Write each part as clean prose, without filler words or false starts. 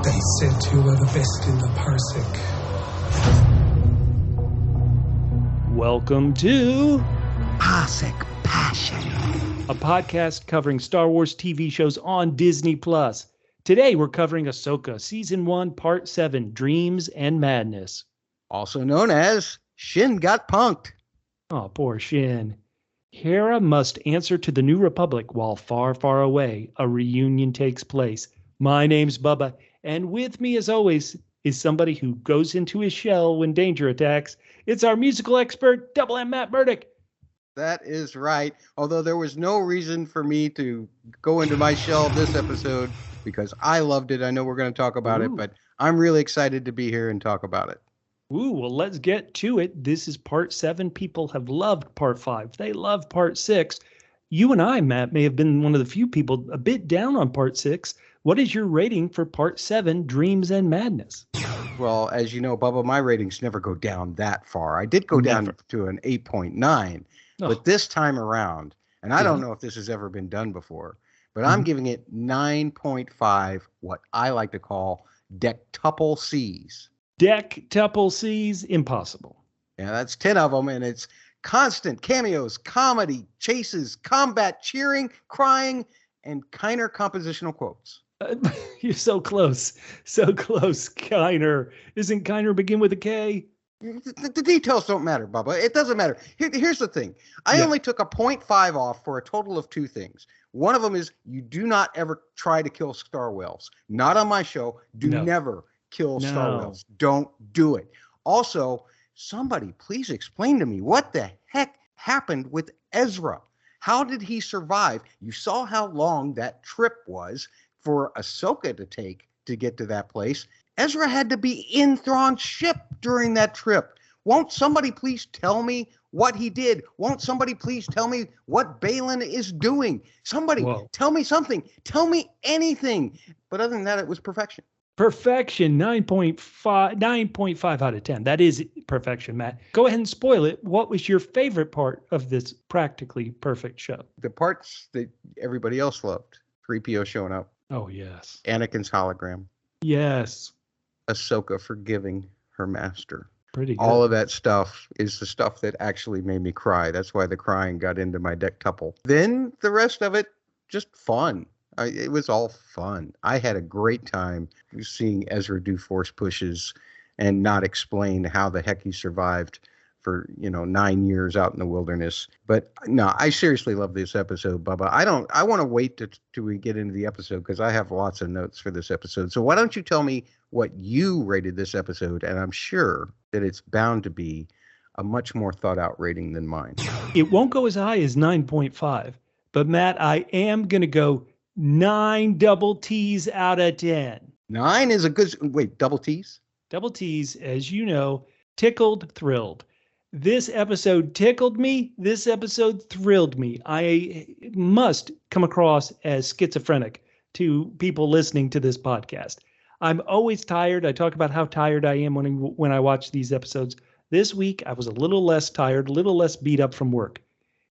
They said you were the best in the parsec. Welcome to Parsec Passion, a podcast covering Star Wars TV shows on Disney+. Today we're covering Ahsoka, Season 1, Part 7, Dreams and Madness. also known as Shin Got Punked. Oh, poor Shin. Hera must answer to the New Republic while far, far away a reunion takes place. My name's Bubba, and with me, as always, is somebody who goes into his shell when danger attacks. It's our musical expert, Double M Matt Murdock. That is right. Although there was no reason for me to go into my shell this episode because I loved it. I know we're going to talk about it, but I'm really excited to be here and talk about it. Ooh, well, let's get to it. This is Part 7. People have loved Part 5. They love Part 6. You and I, Matt, may have been one of the few people a bit down on Part 6. What is your rating for Part 7, Dreams and Madness? Well, as you know, Bubba, my ratings never go down that far. I did go down to an 8.9, but this time around, and I don't know if this has ever been done before, but I'm giving it 9.5, what I like to call dectuple C's. Dectuple C's, impossible. Yeah, that's 10 of them, and it's constant cameos, comedy, chases, combat, cheering, crying, and Kiner compositional quotes. You're so close. So close, Kiner. Isn't Kiner begin with a K? The details don't matter, Bubba. It doesn't matter. Here's the thing. I only took a 0.5 off for a total of two things. One of them is you do not ever try to kill star whales. Not on my show. Never kill star whales. Don't do it. Also, somebody please explain to me what the heck happened with Ezra. How did he survive? You saw how long that trip was for Ahsoka to take to get to that place. Ezra had to be in Thrawn's ship during that trip. Won't somebody please tell me what he did? Won't somebody please tell me what Balin is doing? Somebody tell me something. Tell me anything. But other than that, it was perfection. Perfection, 9.5 out of 10. That is perfection, Matt. Go ahead and spoil it. What was your favorite part of this practically perfect show? The parts that everybody else loved. 3PO showing up. Oh, yes. Anakin's hologram. Yes. Ahsoka forgiving her master. Pretty good. All of that stuff is the stuff that actually made me cry. That's why the crying got into my dectuple. Then the rest of it, just fun. It was all fun. I had a great time seeing Ezra do force pushes and not explain how the heck he survived for, 9 years out in the wilderness. But no, I seriously love this episode, Bubba. I want to wait till we get into the episode because I have lots of notes for this episode. So why don't you tell me what you rated this episode? And I'm sure that it's bound to be a much more thought out rating than mine. It won't go as high as 9.5, but Matt, I am going to go 9 double T's out of 10. 9 is a good... Wait, double T's? Double T's, as you know, tickled, thrilled. This episode tickled me. This episode thrilled me. I must come across as schizophrenic to people listening to this podcast. I'm always tired. I talk about how tired I am when I watch these episodes. This week, I was a little less tired, a little less beat up from work.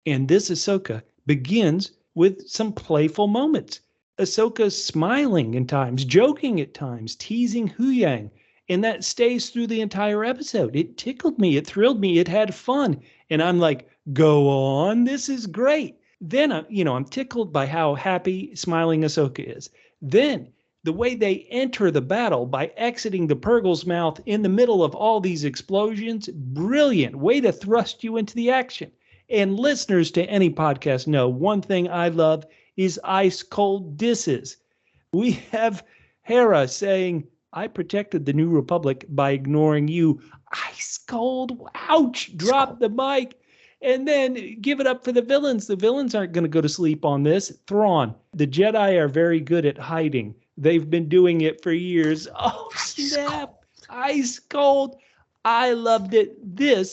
And this Ahsoka begins with some playful moments. Ahsoka's smiling at times, joking at times, teasing Huyang, and that stays through the entire episode. It tickled me, it thrilled me, it had fun, and I'm like, go on, this is great. Then I'm tickled by how happy, smiling Ahsoka is. Then the way they enter the battle by exiting the Purgle's mouth in the middle of all these explosions, brilliant way to thrust you into the action. And listeners to any podcast know one thing I love is ice cold disses. We have Hera saying, I protected the New Republic by ignoring you. Ice cold. Ouch. Drop the mic. And then give it up for the villains. The villains aren't going to go to sleep on this. Thrawn. The Jedi are very good at hiding. They've been doing it for years. Oh, snap. Ice cold. I loved it. There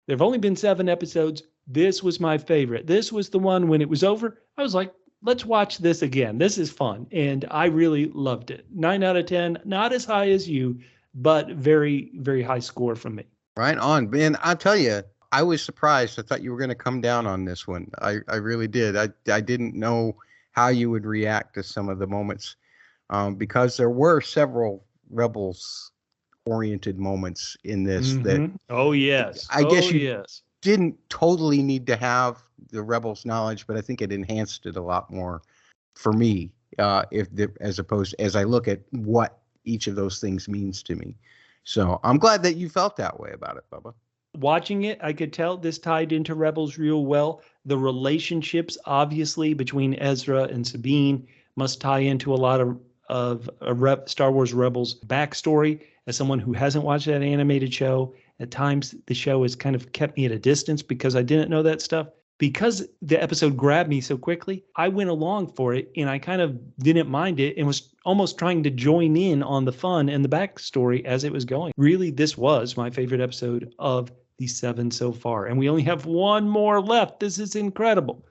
have only been 7 episodes. This was my favorite. This was the one when it was over. I was like, let's watch this again. This is fun. And I really loved it. 9 out of 10, not as high as you, but very, very high score from me. Right on, man. I'll tell you, I was surprised. I thought you were going to come down on this one. I really did. I didn't know how you would react to some of the moments because there were several Rebels oriented moments in this that oh yes I guess you yes didn't totally need to have the Rebels knowledge, but I think it enhanced it a lot more for me, as opposed as I look at what each of those things means to me. So I'm glad that you felt that way about it, Bubba. Watching it, I could tell this tied into Rebels real well. The relationships, obviously, between Ezra and Sabine must tie into a lot of Star Wars Rebels backstory. As someone who hasn't watched that animated show, at times the show has kind of kept me at a distance because I didn't know that stuff. Because the episode grabbed me so quickly, I went along for it and I kind of didn't mind it and was almost trying to join in on the fun and the backstory as it was going. Really, this was my favorite episode of the 7 so far. And we only have one more left. This is incredible.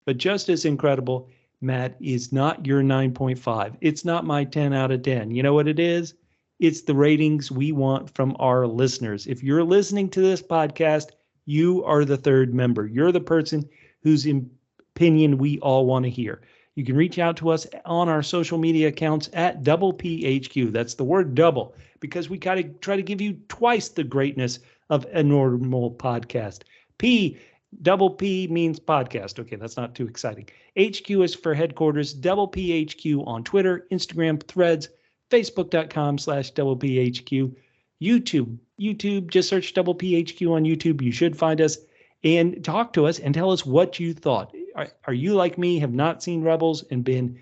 But just as incredible, Matt, is not your 9.5. It's not my 10 out of 10. You know what it is? It's the ratings we want from our listeners. If you're listening to this podcast, you are the third member. You're the person whose opinion we all want to hear. You can reach out to us on our social media accounts at PHQ. That's the word double, because we got to try to give you twice the greatness of a normal podcast. Double P means podcast. Okay, that's not too exciting. HQ is for headquarters. PHQ on Twitter, Instagram, Threads, Facebook.com/PHQ. YouTube, just search PHQ on YouTube. You should find us and talk to us and tell us what you thought. Are you like me, have not seen Rebels and been,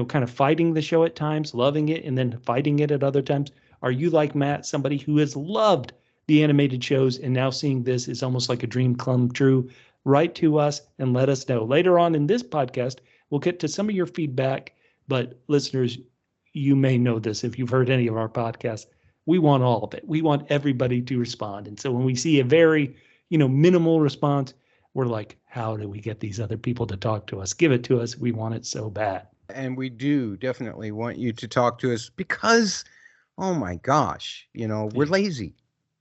kind of fighting the show at times, loving it, and then fighting it at other times? Are you like Matt, somebody who has loved the animated shows and now seeing this is almost like a dream come true? Write to us and let us know. Later on in this podcast, we'll get to some of your feedback, but listeners, you may know this if you've heard any of our podcasts. We want all of it. We want everybody to respond. And so when we see a very, minimal response, we're like, how do we get these other people to talk to us? Give it to us. We want it so bad. And we do definitely want you to talk to us because, oh my gosh, we're lazy.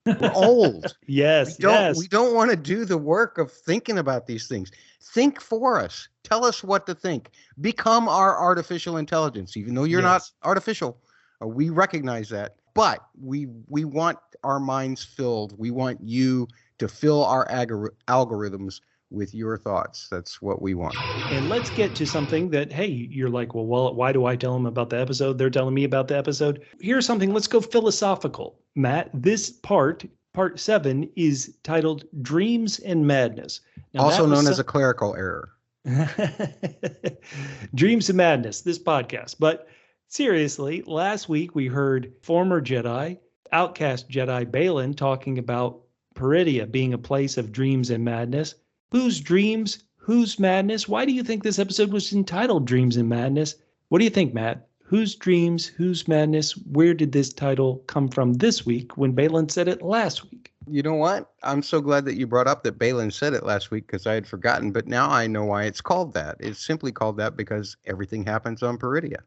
We're old. Yes. We don't want to do the work of thinking about these things. Think for us. Tell us what to think. Become our artificial intelligence, even though you're not artificial. We recognize that. But we want our minds filled. We want you to fill our algorithms with your thoughts. That's what we want. And let's get to something that, hey, you're like, well, why do I tell them about the episode? They're telling me about the episode. Here's something. Let's go philosophical. Matt, this part 7, is titled Dreams and Madness. Now, also known as a clerical error. Dreams and Madness, this podcast. But seriously, last week we heard former Jedi, outcast Jedi Baylan talking about Peridia being a place of dreams and madness. Whose dreams? Whose madness? Why do you think this episode was entitled Dreams and Madness? What do you think, Matt? Whose dreams? Whose madness? Where did this title come from this week when Baylan said it last week? You know what? I'm so glad that you brought up that Baylan said it last week because I had forgotten, but now I know why it's called that. It's simply called that because everything happens on Peridia.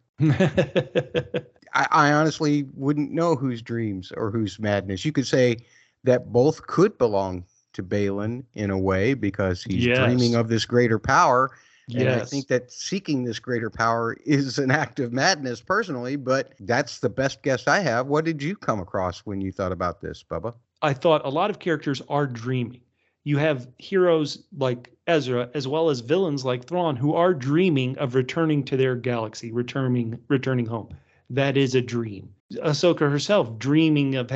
I honestly wouldn't know whose dreams or whose madness. You could say that both could belong to Baylan in a way because he's dreaming of this greater power. And I think that seeking this greater power is an act of madness personally, but that's the best guess I have. What did you come across when you thought about this, Bubba? I thought a lot of characters are dreaming. You have heroes like Ezra, as well as villains like Thrawn, who are dreaming of returning to their galaxy, returning home. That is a dream. Ahsoka herself dreaming of,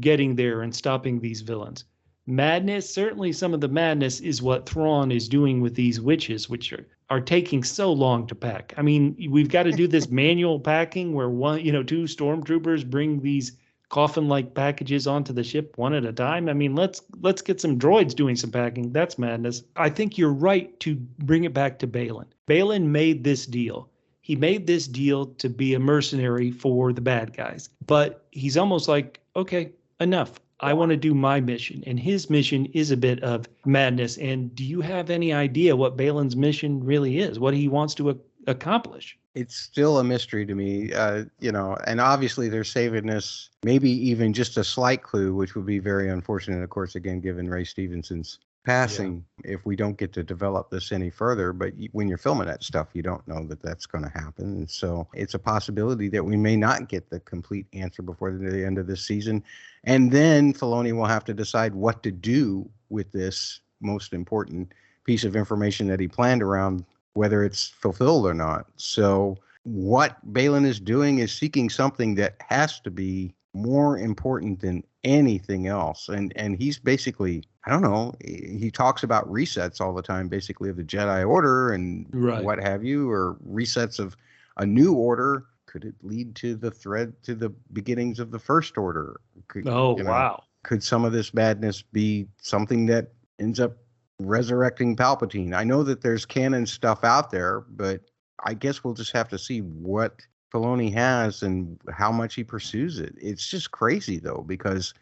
getting there and stopping these villains. Madness, certainly some of the madness is what Thrawn is doing with these witches, which are taking so long to pack. I mean, we've got to do this manual packing where two stormtroopers bring these coffin-like packages onto the ship one at a time. I mean, let's get some droids doing some packing. That's madness. I think you're right to bring it back to Baylan. Baylan made this deal. He made this deal to be a mercenary for the bad guys. But he's almost like, okay, enough. I want to do my mission. And his mission is a bit of madness. And do you have any idea what Baylan's mission really is? What he wants to accomplish? It's still a mystery to me, and obviously they're saving us maybe even just a slight clue, which would be very unfortunate, of course, again, given Ray Stevenson's passing if we don't get to develop this any further. But when you're filming that stuff, you don't know that that's going to happen. And so it's a possibility that we may not get the complete answer before the end of this season. And then Filoni will have to decide what to do with this most important piece of information that he planned around, whether it's fulfilled or not. So what Baylan is doing is seeking something that has to be more important than anything else. And he's basically, I don't know, he talks about resets all the time, basically, of the Jedi Order and what have you, or resets of a new order. Could it lead to the thread to the beginnings of the First Order? Wow. Could some of this madness be something that ends up resurrecting Palpatine? I know that there's canon stuff out there, but I guess we'll just have to see what Filoni has and how much he pursues it. It's just crazy, though, because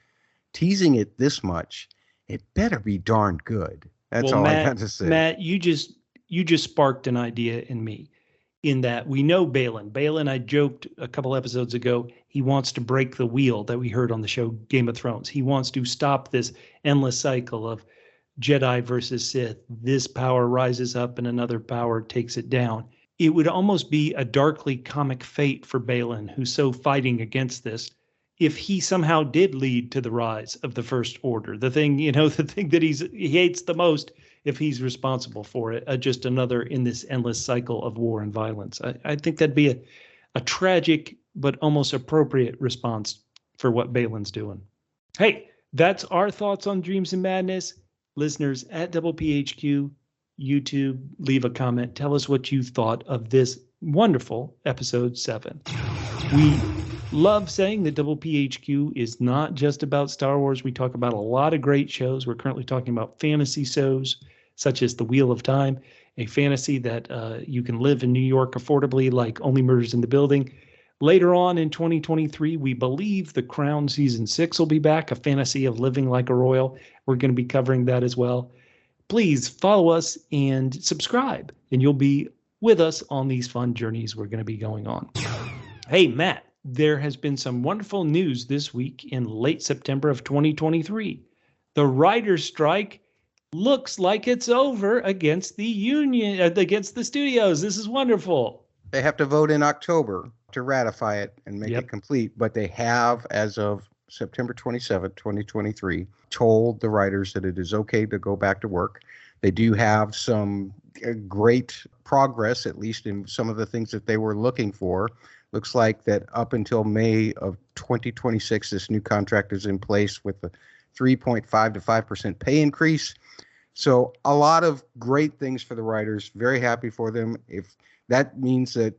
teasing it this much, it better be darn good. That's all I got to say. Matt, you just sparked an idea in me, in that we know Baylan. Baylan, I joked a couple episodes ago, he wants to break the wheel that we heard on the show Game of Thrones. He wants to stop this endless cycle of Jedi versus Sith. This power rises up and another power takes it down. It would almost be a darkly comic fate for Baylan, who's so fighting against this, if he somehow did lead to the rise of the First Order, the thing that he hates the most, if he's responsible for it, just another in this endless cycle of war and violence. I think that'd be a tragic but almost appropriate response for what Baylan's doing. Hey, that's our thoughts on Dreams and Madness. Listeners at PHQ, YouTube, leave a comment. Tell us what you thought of this wonderful episode 7. We love saying that PHQ is not just about Star Wars. We talk about a lot of great shows. We're currently talking about fantasy shows such as The Wheel of Time, a fantasy that you can live in New York affordably, like Only Murders in the Building. Later on in 2023, we believe The Crown Season 6 will be back, a fantasy of living like a royal. We're going to be covering that as well. Please follow us and subscribe, and you'll be with us on these fun journeys we're going to be going on. Hey, Matt, there has been some wonderful news this week in late September of 2023. The writer's strike looks like it's over against the union, against the studios. This is wonderful. They have to vote in October to ratify it and make it complete, but they have, as of September 27th, 2023, told the writers that it is okay to go back to work. They do have some great progress, at least in some of the things that they were looking for. Looks like that up until May of 2026, this new contract is in place with a 3.5 to 5% pay increase. So a lot of great things for the writers. Very happy for them. If that means that,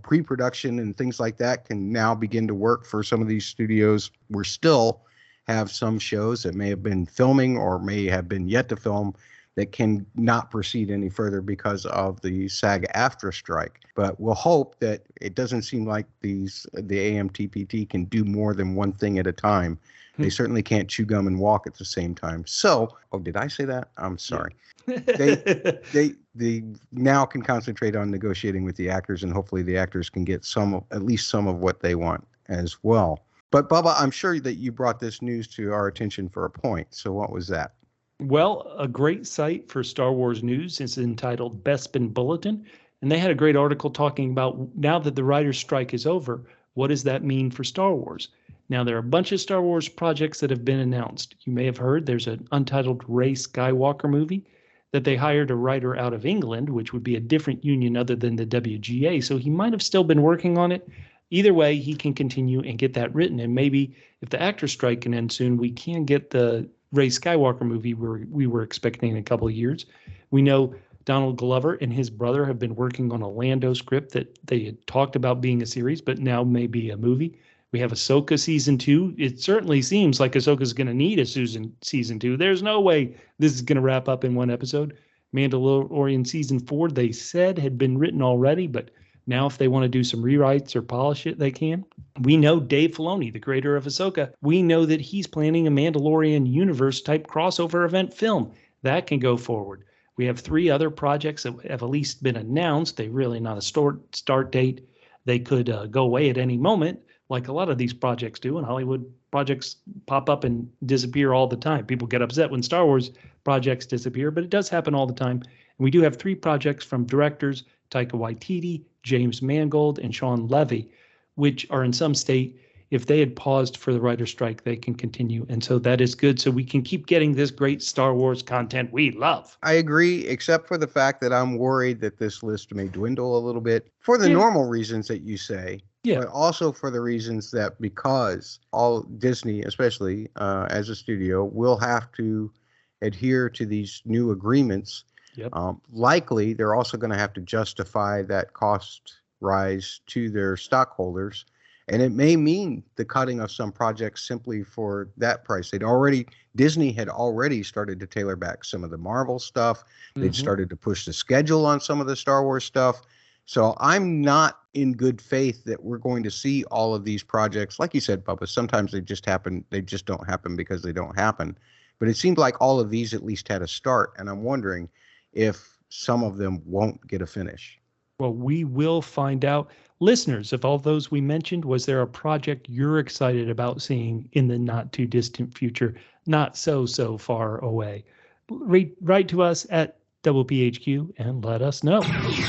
pre-production and things like that can now begin to work for some of these studios. We still have some shows that may have been filming or may have been yet to film that can not proceed any further because of the SAG-AFTRA strike. But we'll hope that it doesn't seem like the AMTPT can do more than one thing at a time. They certainly can't chew gum and walk at the same time. So, did I say that? I'm sorry. They now can concentrate on negotiating with the actors, and hopefully the actors can get at least some of what they want as well. But Bubba, I'm sure that you brought this news to our attention for a point. So what was that? Well, a great site for Star Wars news is entitled Bespin Bulletin, and they had a great article talking about, now that the writer's strike is over, what does that mean for Star Wars? Now, there are a bunch of Star Wars projects that have been announced. You may have heard there's an untitled Rey Skywalker movie that they hired a writer out of England, which would be a different union other than the WGA. So he might have still been working on it. Either way, he can continue and get that written. And maybe if the actor strike can end soon, we can get the Rey Skywalker movie we were expecting in a couple of years. We know Donald Glover and his brother have been working on a Lando script that they had talked about being a series, but now may be a movie. We have Ahsoka season 2. It certainly seems like Ahsoka's going to need a season 2. There's no way this is going to wrap up in one episode. Mandalorian season 4, they said, had been written already, but now if they want to do some rewrites or polish it, they can. We know Dave Filoni, the creator of Ahsoka, we know that he's planning a Mandalorian universe type crossover event film. That can go forward. We have 3 other projects that have at least been announced. They're really not a start date. They could go away at any moment. like a lot of these projects do. And Hollywood projects pop up and disappear all the time. People get upset when Star Wars projects disappear, but it does happen all the time. And we do have 3 projects from directors Taika Waititi, James Mangold, and Sean Levy, which are in some state. If they had paused for the writer's strike, they can continue. And so that is good. So we can keep getting this great Star Wars content we love. I agree, except for the fact that I'm worried that this list may dwindle a little bit for the normal reasons that you say. Yeah. But also for the reasons that because all Disney, especially as a studio, will have to adhere to these new agreements. Yep. Likely, they're also going to have to justify that cost rise to their stockholders. And it may mean the cutting of some projects simply for that price. Disney had already started to tailor back some of the Marvel stuff. They'd started to push the schedule on some of the Star Wars stuff. So I'm not in good faith that we're going to see all of these projects. Like you said, Bubba, sometimes they just happen. They just don't happen because they don't happen. But it seemed like all of these at least had a start. And I'm wondering if some of them won't get a finish. Well, we will find out. Listeners, of all those we mentioned, was there a project you're excited about seeing in the not too distant future, not so far away? Write to us at PHQ and let us know.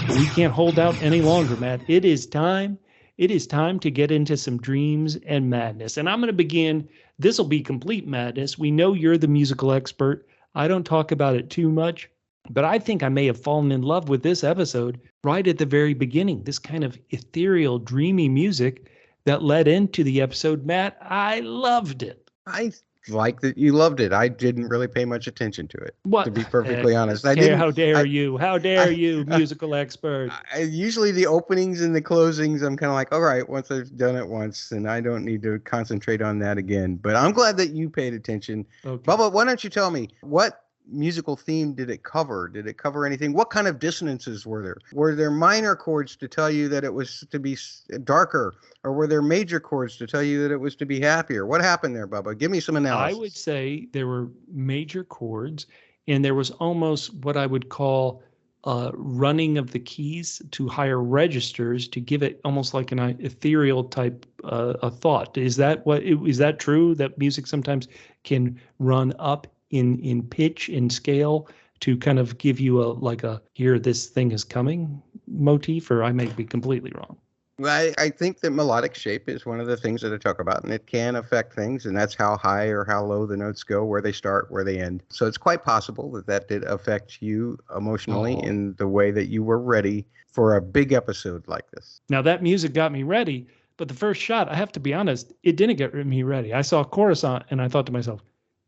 We can't hold out any longer, Matt. It is time. It is time to get into some dreams and madness. And I'm going to begin. This will be complete madness. We know you're the musical expert. I don't talk about it too much. But I think I may have fallen in love with this episode right at the very beginning, this kind of ethereal, dreamy music that led into the episode. Matt, I loved it. I like that you loved it. I didn't really pay much attention to it, to be perfectly honest. How dare you, musical expert. Usually the openings and the closings, I'm kind of like, all right, once I've done it once, and I don't need to concentrate on that again. But I'm glad that you paid attention. Okay. Bubba, why don't you tell me, what musical theme did it cover? Did it cover anything? What kind of dissonances were there? Were there minor chords to tell you that it was to be darker, or were there major chords to tell you that it was to be happier? What happened there, Bubba? Give me some analysis. I would say there were major chords, and there was almost what I would call running of the keys to higher registers to give it almost like an ethereal type a thought. Is that true, that music sometimes can run up in pitch and scale to kind of give you a here, this thing is coming motif, or I may be completely wrong? Well, I think that melodic shape is one of the things that I talk about, and it can affect things, and that's how high or how low the notes go, where they start, where they end. So it's quite possible that did affect you emotionally in the way that you were ready for a big episode like this. Now, that music got me ready, but the first shot, I have to be honest, it didn't get me ready. I saw Coruscant, and I thought to myself,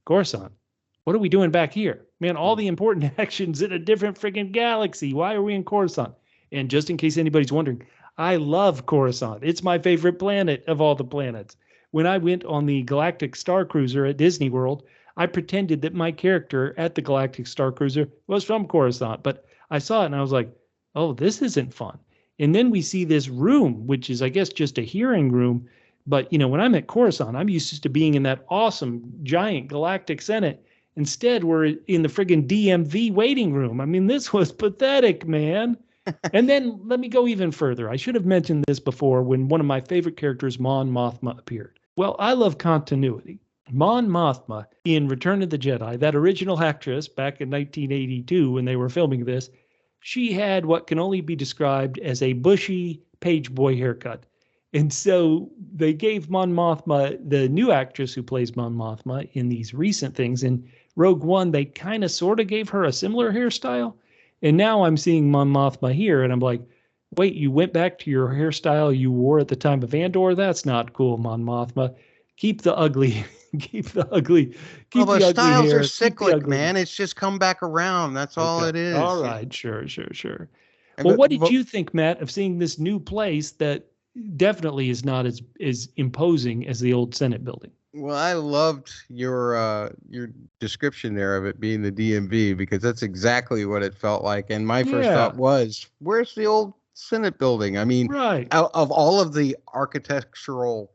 Coruscant? What are we doing back here? Man, all the important action's in a different freaking galaxy. Why are we in Coruscant? And just in case anybody's wondering, I love Coruscant. It's my favorite planet of all the planets. When I went on the Galactic Star Cruiser at Disney World, I pretended that my character at the Galactic Star Cruiser was from Coruscant. But I saw it and I was like, oh, this isn't fun. And then we see this room, which is, I guess, just a hearing room. But, when I'm at Coruscant, I'm used to being in that awesome, giant Galactic Senate. Instead, we're in the friggin' DMV waiting room. I mean, this was pathetic, man. And then let me go even further. I should have mentioned this before when one of my favorite characters, Mon Mothma, appeared. Well, I love continuity. Mon Mothma in Return of the Jedi, that original actress back in 1982 when they were filming this, she had what can only be described as a bushy page boy haircut. And so they gave Mon Mothma, the new actress who plays Mon Mothma in these recent things, in Rogue One, they kind of sort of gave her a similar hairstyle. And now I'm seeing Mon Mothma here, and I'm like, wait, you went back to your hairstyle you wore at the time of Andor? That's not cool, Mon Mothma. Keep the ugly, keep the ugly styles hair. Are cyclic, man. It's just come back around. That's all it is. All right, sure. Well, what did you think, Matt, of seeing this new place that definitely is not as imposing as the old Senate building? Well, I loved your description there of it being the DMV, because that's exactly what it felt like. And my first thought was, where's the old Senate building? I mean, right. Of all of the architectural,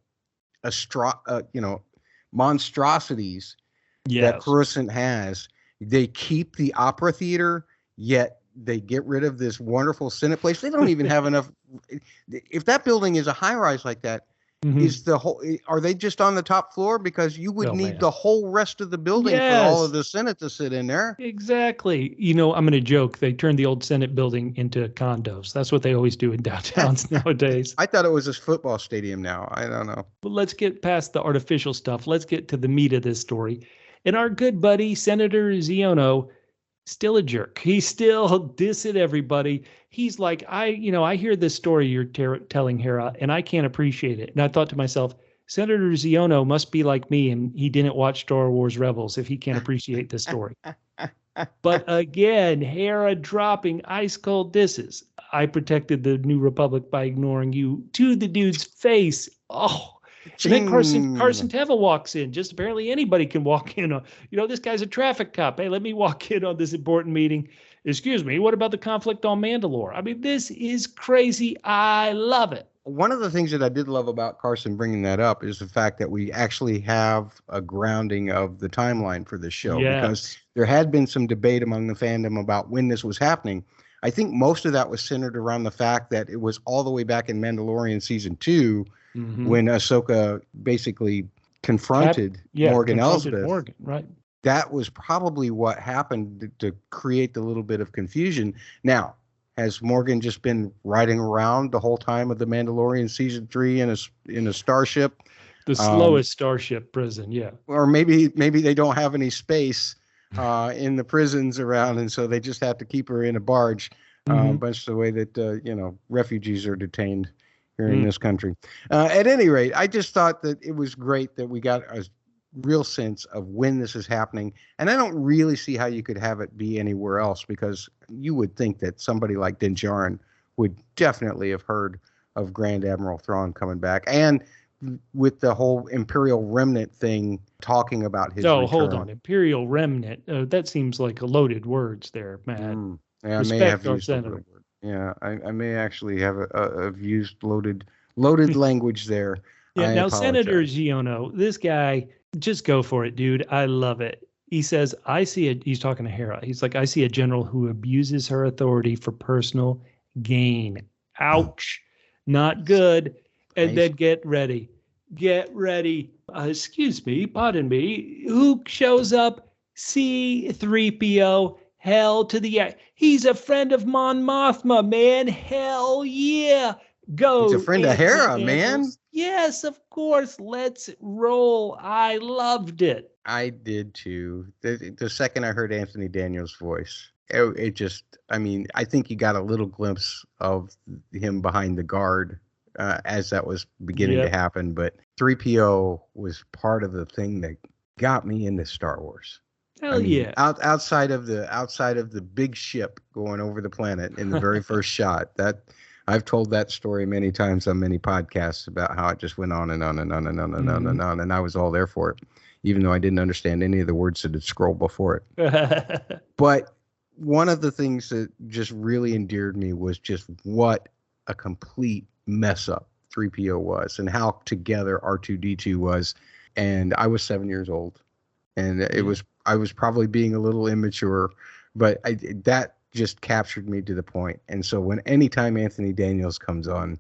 monstrosities that Coruscant has, they keep the opera theater, yet they get rid of this wonderful Senate place. They don't even have enough. If that building is a high rise like that, Is the whole? Are they just on the top floor? Because you would need the whole rest of the building for all of the Senate to sit in there. Exactly. I'm going to joke. They turned the old Senate building into condos. That's what they always do in downtowns nowadays. I thought it was a football stadium now. I don't know. But let's get past the artificial stuff. Let's get to the meat of this story. And our good buddy, Senator Ziono, still a jerk. He's still dissing everybody. He's like, I hear this story you're telling, Hera, and I can't appreciate it. And I thought to myself, Senator Ziono must be like me, and he didn't watch Star Wars Rebels if he can't appreciate this story. But again, Hera dropping ice cold disses. I protected the New Republic by ignoring you to the dude's face. Oh, and then Carson Teva walks in. Just apparently anybody can walk in. This guy's a traffic cop. Hey, let me walk in on this important meeting. Excuse me, what about the conflict on Mandalore? I mean, this is crazy. I love it. One of the things that I did love about Carson bringing that up is the fact that we actually have a grounding of the timeline for this show. Yes. Because there had been some debate among the fandom about when this was happening. I think most of that was centered around the fact that it was all the way back in Mandalorian season 2 when Ahsoka basically confronted Morgan Elsbeth. Morgan, right. That was probably what happened to create the little bit of confusion. Now, has Morgan just been riding around the whole time of the Mandalorian season 3 in a starship? The slowest starship prison, yeah. Or maybe they don't have any space in the prisons around, and so they just have to keep her in a barge, much the way that refugees are detained here in this country. At any rate, I just thought that it was great that we got a real sense of when this is happening, and I don't really see how you could have it be anywhere else, because you would think that somebody like Din Djarin would definitely have heard of Grand Admiral Thrawn coming back, and with the whole Imperial Remnant thing, talking about his return. Hold on, Imperial Remnant, that seems like a loaded words there, Matt. Yeah, I may have used a loaded word. Yeah, I may actually have used loaded language there. Yeah, now Senator Ziono, this guy, just go for it, dude. I love it. He says, he's talking to Hera. He's like, I see a general who abuses her authority for personal gain. Ouch. Not good. And then get ready. Excuse me, pardon me. Who shows up? C-3PO. Hell to the... He's a friend of Mon Mothma, man. Hell yeah. Go. He's a friend of Hera, man. Yes, of course. Let's roll. I loved it. I did too. The second I heard Anthony Daniels' voice, it just, I think you got a little glimpse of him behind the guard as that was beginning to happen. But 3PO was part of the thing that got me into Star Wars. Hell yeah. Outside of the big ship going over the planet in the very first shot, that I've told that story many times on many podcasts about how it just went on and on and on and on and on and on, and I was all there for it, even though I didn't understand any of the words that had scrolled before it. But one of the things that just really endeared me was just what a complete mess up 3PO was, and how together R2-D2 was. And I was 7 years old, and I was probably being a little immature, but that just captured me to the point. And so anytime Anthony Daniels comes on,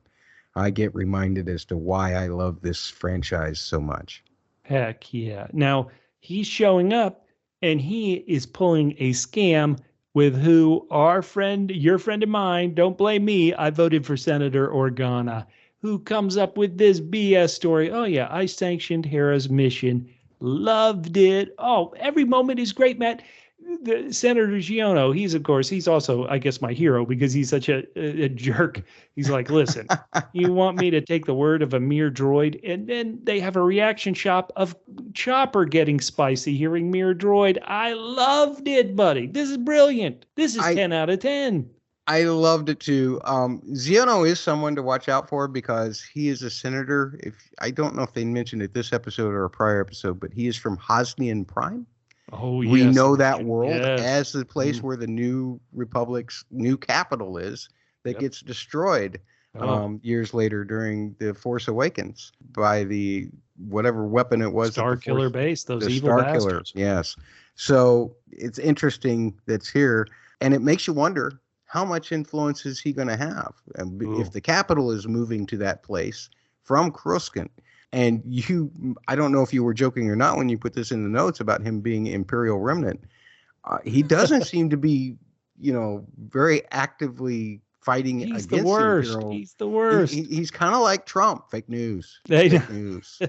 I get reminded as to why I love this franchise so much. Heck yeah. Now, he's showing up, and he is pulling a scam with your friend and mine, don't blame me, I voted for Senator Organa, who comes up with this BS story. Oh yeah, I sanctioned Hera's mission. Loved it. Oh, every moment is great, Matt. The Senator Ziono, he's also, I guess, my hero, because he's such a jerk. He's like, listen, you want me to take the word of a mere droid? And then they have a reaction shot of Chopper getting spicy hearing mere droid. I loved it, buddy. This is brilliant. This is 10 out of 10. I loved it too. Ziono is someone to watch out for, because he is a senator. I don't know if they mentioned it this episode or a prior episode, but he is from Hosnian Prime. Oh, yes. We know that world as the place where the New Republic's new capital is, that gets destroyed years later during the Force Awakens by the whatever weapon it was. Star Killer base, those evil Star bastards. Killers, yes. So it's interesting that's here, and it makes you wonder, how much influence is he going to have? If the capital is moving to that place, from Coruscant. And I don't know if you were joking or not when you put this in the notes about him being Imperial Remnant. He doesn't seem to be, very actively fighting He's against the worst. Imperial. He's the worst. He's kind of like Trump. Fake news. Fake news.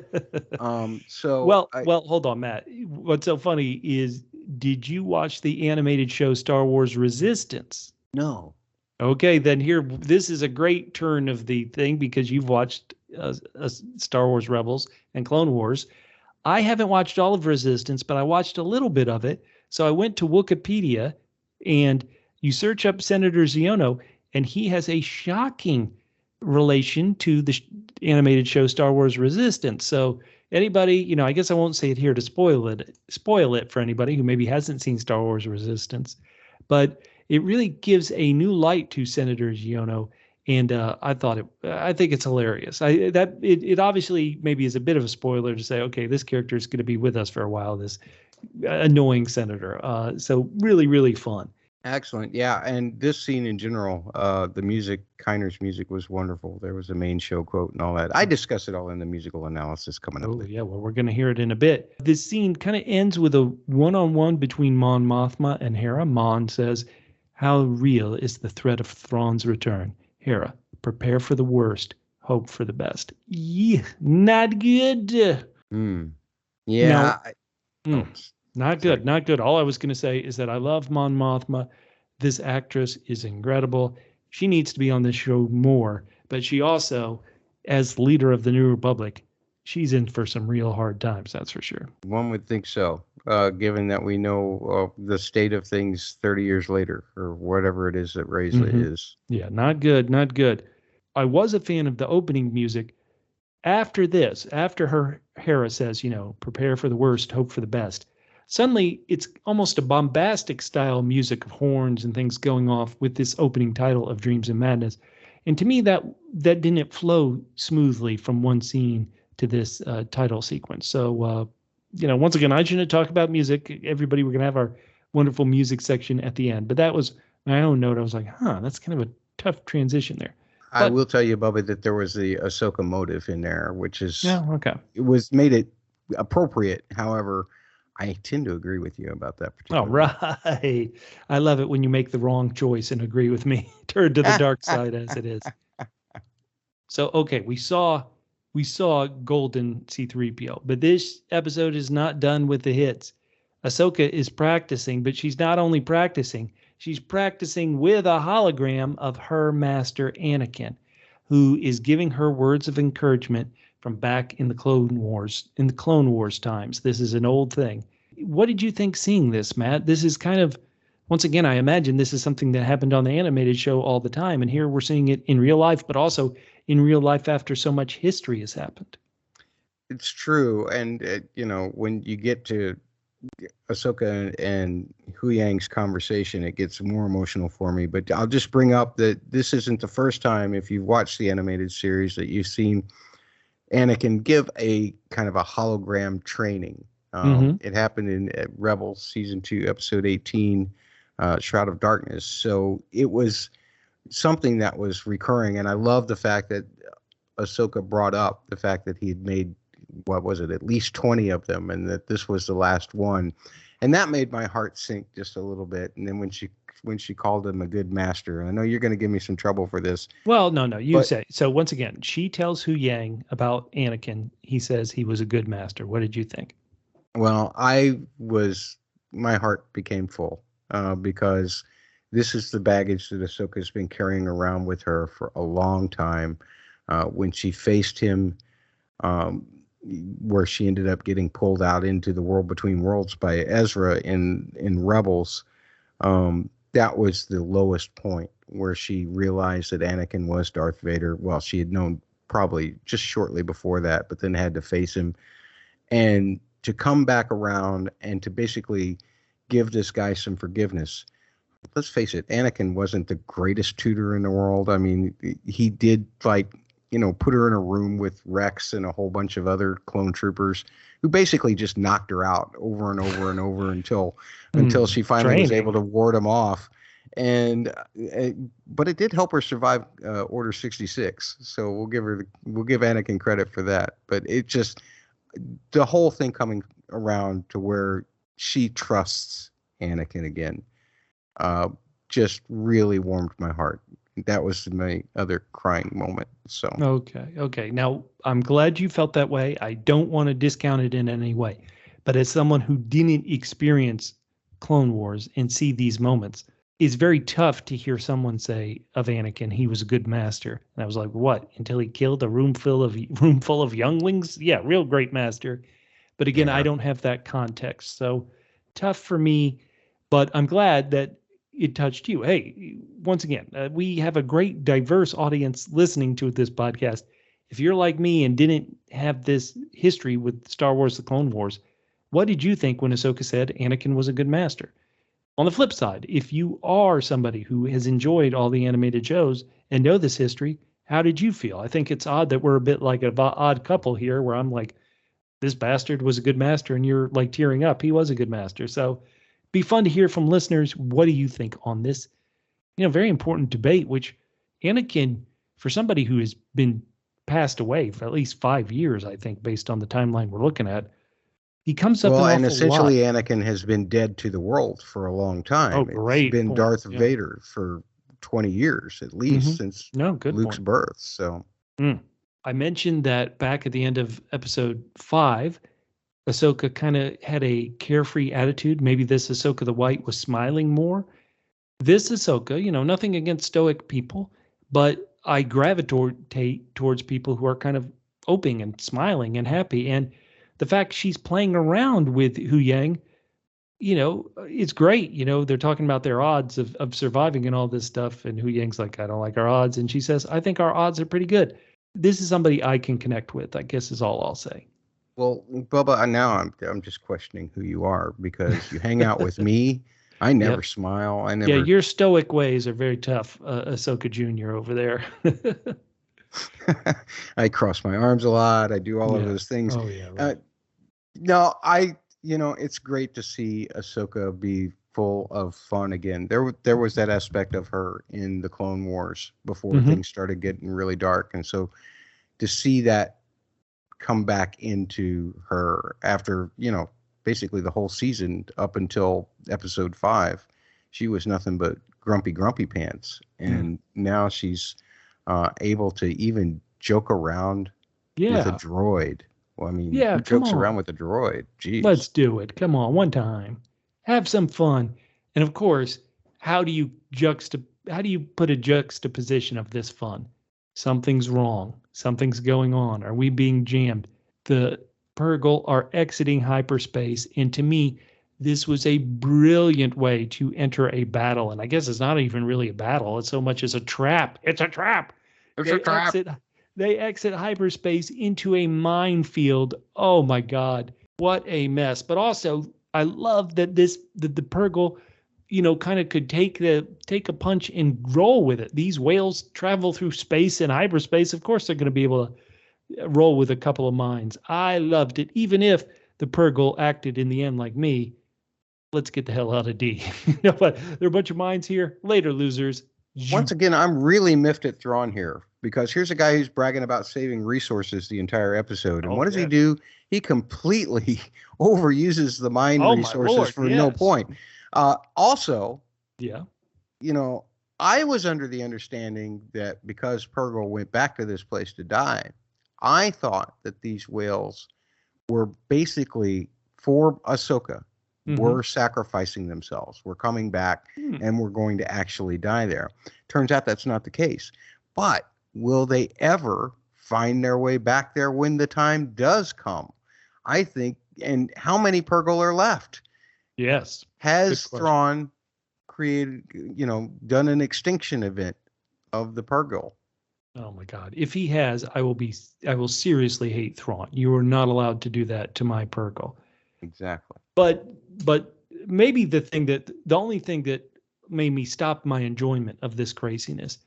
Well, hold on, Matt. What's so funny is, did you watch the animated show Star Wars Resistance? No. Okay, then this is a great turn of the thing because you've watched Star Wars Rebels and Clone Wars. I haven't watched all of Resistance, but I watched a little bit of it. So I went to Wikipedia, and you search up Senator Ziono, and he has a shocking relation to the animated show Star Wars Resistance. So anybody, I guess I won't say it here to spoil it for anybody who maybe hasn't seen Star Wars Resistance, but it really gives a new light to Senator Ziono. And I think it's hilarious. It obviously maybe is a bit of a spoiler to say, okay, this character is going to be with us for a while, this annoying senator. So really, really fun. Excellent. Yeah. And this scene in general, the music, Kiner's music was wonderful. There was a main show quote and all that. I discuss it all in the musical analysis coming up. Oh, yeah. Well, we're going to hear it in a bit. This scene kind of ends with a one-on-one between Mon Mothma and Hera. Mon says, "How real is the threat of Thrawn's return? Hera, prepare for the worst, hope for the best." Yeah, not good. Yeah. Not good. Not good. All I was going to say is that I love Mon Mothma. This actress is incredible. She needs to be on this show more, but she also, as leader of the New Republic, she's in for some real hard times. That's for sure. One would think so, given that we know the state of things 30 years later, or whatever it is that Reza is. Yeah, not good. Not good. I was a fan of the opening music. After Hera says, prepare for the worst, hope for the best. Suddenly, it's almost a bombastic style music of horns and things going off with this opening title of Dreams and Madness. And to me, that didn't flow smoothly from one scene to this title sequence. So, once again, I shouldn't talk about music. Everybody, we're going to have our wonderful music section at the end. But that was my own note. I was like, that's kind of a tough transition there. I will tell you, Bubba, that there was the Ahsoka motive in there, which is it made it appropriate. However, I tend to agree with you about that particular. Oh, right. I love it when you make the wrong choice and agree with me. Turn to the dark side as it is. So, okay, we saw Golden C-3PO, but this episode is not done with the hits. Ahsoka is practicing, but she's not only practicing, she's practicing with a hologram of her master Anakin, who is giving her words of encouragement from back in the Clone Wars times. This is an old thing. What did you think seeing this, Matt? This is kind of, once again, I imagine this is something that happened on the animated show all the time. And here we're seeing it in real life, but also in real life after so much history has happened. It's true. And, when you get to Ahsoka and Huyang's conversation, it gets more emotional for me. But I'll just bring up that this isn't the first time, if you've watched the animated series, that you've seen Anakin give a kind of a hologram training. It happened in Rebels Season 2, Episode 18, Shroud of Darkness. So it was something that was recurring. And I love the fact that Ahsoka brought up the fact that he had made, at least 20 of them, and that this was the last one. And that made my heart sink just a little bit. And then when she called him a good master, and I know you're going to give me some trouble for this. Well, no, you say. So once again, she tells Huyang about Anakin. He says he was a good master. What did you think? Well, my heart became full because this is the baggage that Ahsoka's been carrying around with her for a long time. When she faced him, where she ended up getting pulled out into the world between worlds by Ezra in Rebels, that was the lowest point where she realized that Anakin was Darth Vader. Well, she had known probably just shortly before that, but then had to face him. And to come back around and to basically give this guy some forgiveness. Let's face it, Anakin wasn't the greatest tutor in the world. I mean, he did put her in a room with Rex and a whole bunch of other clone troopers who basically just knocked her out over and over and over until she finally was able to ward him off. And but it did help her survive Order 66. So we'll give Anakin credit for that. But it just, the whole thing coming around to where she trusts Anakin again, just really warmed my heart. That was my other crying moment. So okay. Now I'm glad you felt that way. I don't want to discount it in any way, but as someone who didn't experience Clone Wars and see these moments, it's very tough to hear someone say of Anakin he was a good master. And I was like, what? Until he killed a room full of younglings? Yeah, real great master. But again, I don't have that context, so tough for me. But I'm glad that it touched you. Hey, once again, we have a great diverse audience listening to this podcast. If you're like me and didn't have this history with Star Wars: The Clone Wars, what did you think when Ahsoka said Anakin was a good master? On the flip side, if you are somebody who has enjoyed all the animated shows and know this history, how did you feel? I think it's odd that we're a bit like an odd couple here where I'm like, this bastard was a good master, and you're like tearing up. He was a good master. So be fun to hear from listeners. What do you think on this, very important debate, which Anakin, for somebody who has been passed away for at least 5 years, I think, based on the timeline we're looking at, he comes up and essentially lot. Anakin has been dead to the world for a long time. Oh, great. It's been Darth Vader for 20 years, at least, since Luke's birth. So I mentioned that back at the end of episode 5, Ahsoka kind of had a carefree attitude. Maybe this Ahsoka the White was smiling more. This Ahsoka, nothing against stoic people, but I gravitate towards people who are kind of open and smiling and happy. And the fact she's playing around with Huyang, it's great. They're talking about their odds of surviving and all this stuff. And Huyang's like, I don't like our odds. And she says, I think our odds are pretty good. This is somebody I can connect with, I guess is all I'll say. Well, Bubba, now I'm just questioning who you are, because you hang out with me. I never smile. I never. Yeah, your stoic ways are very tough, Ahsoka Jr. over there. I cross my arms a lot. I do all of those things. Oh yeah. Right. No, it's great to see Ahsoka be full of fun again. There was that aspect of her in the Clone Wars before things started getting really dark, and so to see that come back into her after, basically the whole season up until episode 5, she was nothing but grumpy pants. And now she's able to even joke around with a droid. Well, I mean, who jokes around with a droid? Jeez. Let's do it. Come on, one time. Have some fun. And of course, how do you put a juxtaposition of this fun? Something's wrong. Something's going on. Are we being jammed? The Purrgil are exiting hyperspace. And to me, this was a brilliant way to enter a battle. And I guess it's not even really a battle. It's so much as a trap. It's a trap. They exit hyperspace into a minefield. Oh my God. What a mess. But also, I love that the Purrgil, kind of could take a punch and roll with it. These whales travel through space and hyperspace. Of course, they're going to be able to roll with a couple of mines. I loved it. Even if the Purrgil acted in the end like me, let's get the hell out of D. But there are a bunch of mines here. Later, losers. Once again, I'm really miffed at Thrawn here, because here's a guy who's bragging about saving resources the entire episode. And what does he do? He completely overuses the mine resources for no point. Also, I was under the understanding that because Purrgil went back to this place to die, I thought that these whales were basically for Ahsoka, were sacrificing themselves, were coming back, and were going to actually die there. Turns out that's not the case. But will they ever find their way back there when the time does come? I think, and how many Purrgil are left? Yes. Has Thrawn created, done an extinction event of the Purrgil? Oh my God. If he has, I will seriously hate Thrawn. You are not allowed to do that to my Purrgil. Exactly. But maybe the only thing that made me stop my enjoyment of this craziness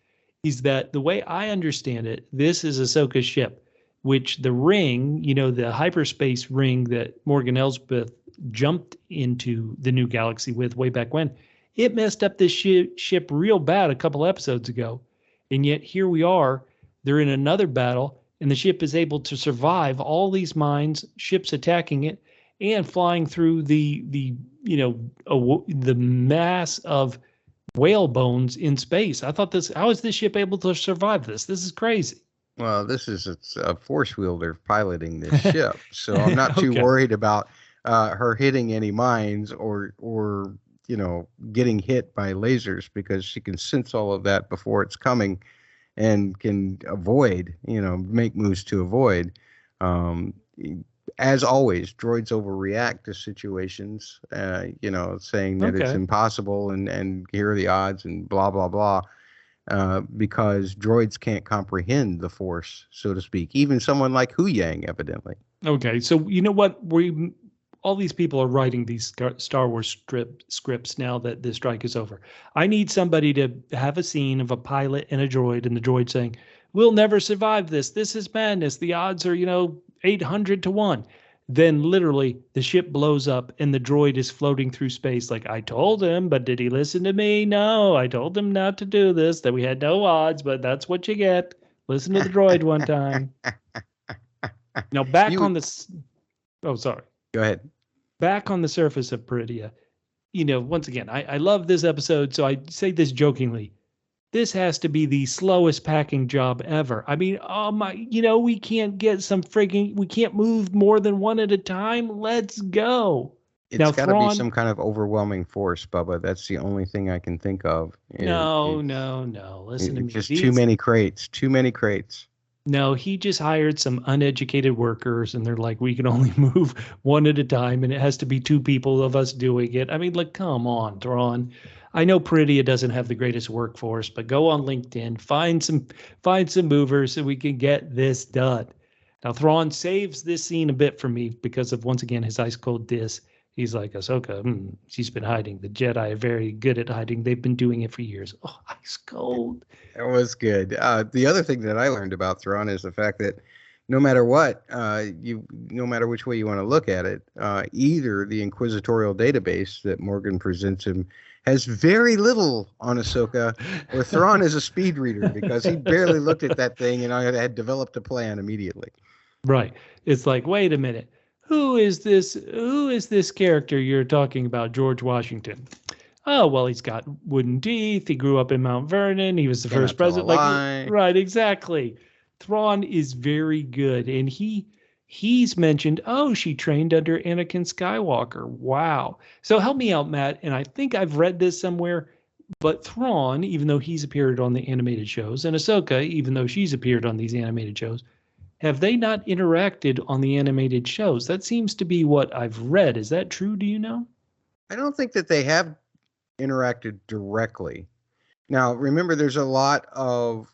is that the way I understand it, this is Ahsoka's ship, which the ring, the hyperspace ring that Morgan Elsbeth jumped into the new galaxy with way back when, It messed up this ship real bad a couple episodes ago. And yet here we are. They're in another battle, and the ship is able to survive all these mines, ships attacking it, and flying through the mass of whale bones in space. I thought how is this ship able to survive this? This is crazy. Well, this is a force wielder piloting this ship, so I'm not too Okay. worried about her hitting any mines or getting hit by lasers, because she can sense all of that before it's coming and can avoid, make moves to avoid. As always, droids overreact to situations, saying that it's impossible and here are the odds and blah, blah, blah. Because droids can't comprehend the Force, so to speak. Even someone like Huyang, evidently. Okay, so you know what? All these people are writing these Star Wars scripts now that the strike is over. I need somebody to have a scene of a pilot and a droid, and the droid saying, "We'll never survive this. This is madness. The odds are, 800 to 1." Then literally the ship blows up and the droid is floating through space like, "I told him, but did he listen to me? No, I told him not to do this, that we had no odds, but that's what you get. Listen to the droid one time." Now oh, sorry. Go ahead. Back on the surface of Peridia, once again, I love this episode, so I say this jokingly. This has to be the slowest packing job ever. I mean, oh my, we can't we can't move more than one at a time. Let's go. It's got to be some kind of overwhelming force, Bubba. That's the only thing I can think of. No. Listen to me. Just too many crates. No, he just hired some uneducated workers, and they're like, we can only move one at a time, and it has to be two people of us doing it. I mean, come on, Thrawn. I know Peridia doesn't have the greatest workforce, but go on LinkedIn, find some movers so we can get this done. Now, Thrawn saves this scene a bit for me because of, once again, his ice cold diss. He's like, Ahsoka, she's been hiding. The Jedi are very good at hiding. They've been doing it for years. Oh, ice cold. It was good. The other thing that I learned about Thrawn is the fact that no matter what, no matter which way you want to look at it, either the inquisitorial database that Morgan presents him has very little on Ahsoka, or Thrawn is a speed reader, because he barely looked at that thing and I had developed a plan immediately. Right. It's like, wait a minute. Who is this character you're talking about, George Washington? Oh, well, he's got wooden teeth. He grew up in Mount Vernon. He was the first president. Right, exactly. Thrawn is very good. And he's mentioned, she trained under Anakin Skywalker. Wow. So help me out, Matt. And I think I've read this somewhere, but Thrawn, even though he's appeared on the animated shows, and Ahsoka, even though she's appeared on these animated shows, have they not interacted on the animated shows? That seems to be what I've read. Is that true? Do you know? I don't think that they have interacted directly. Now, remember, there's a lot of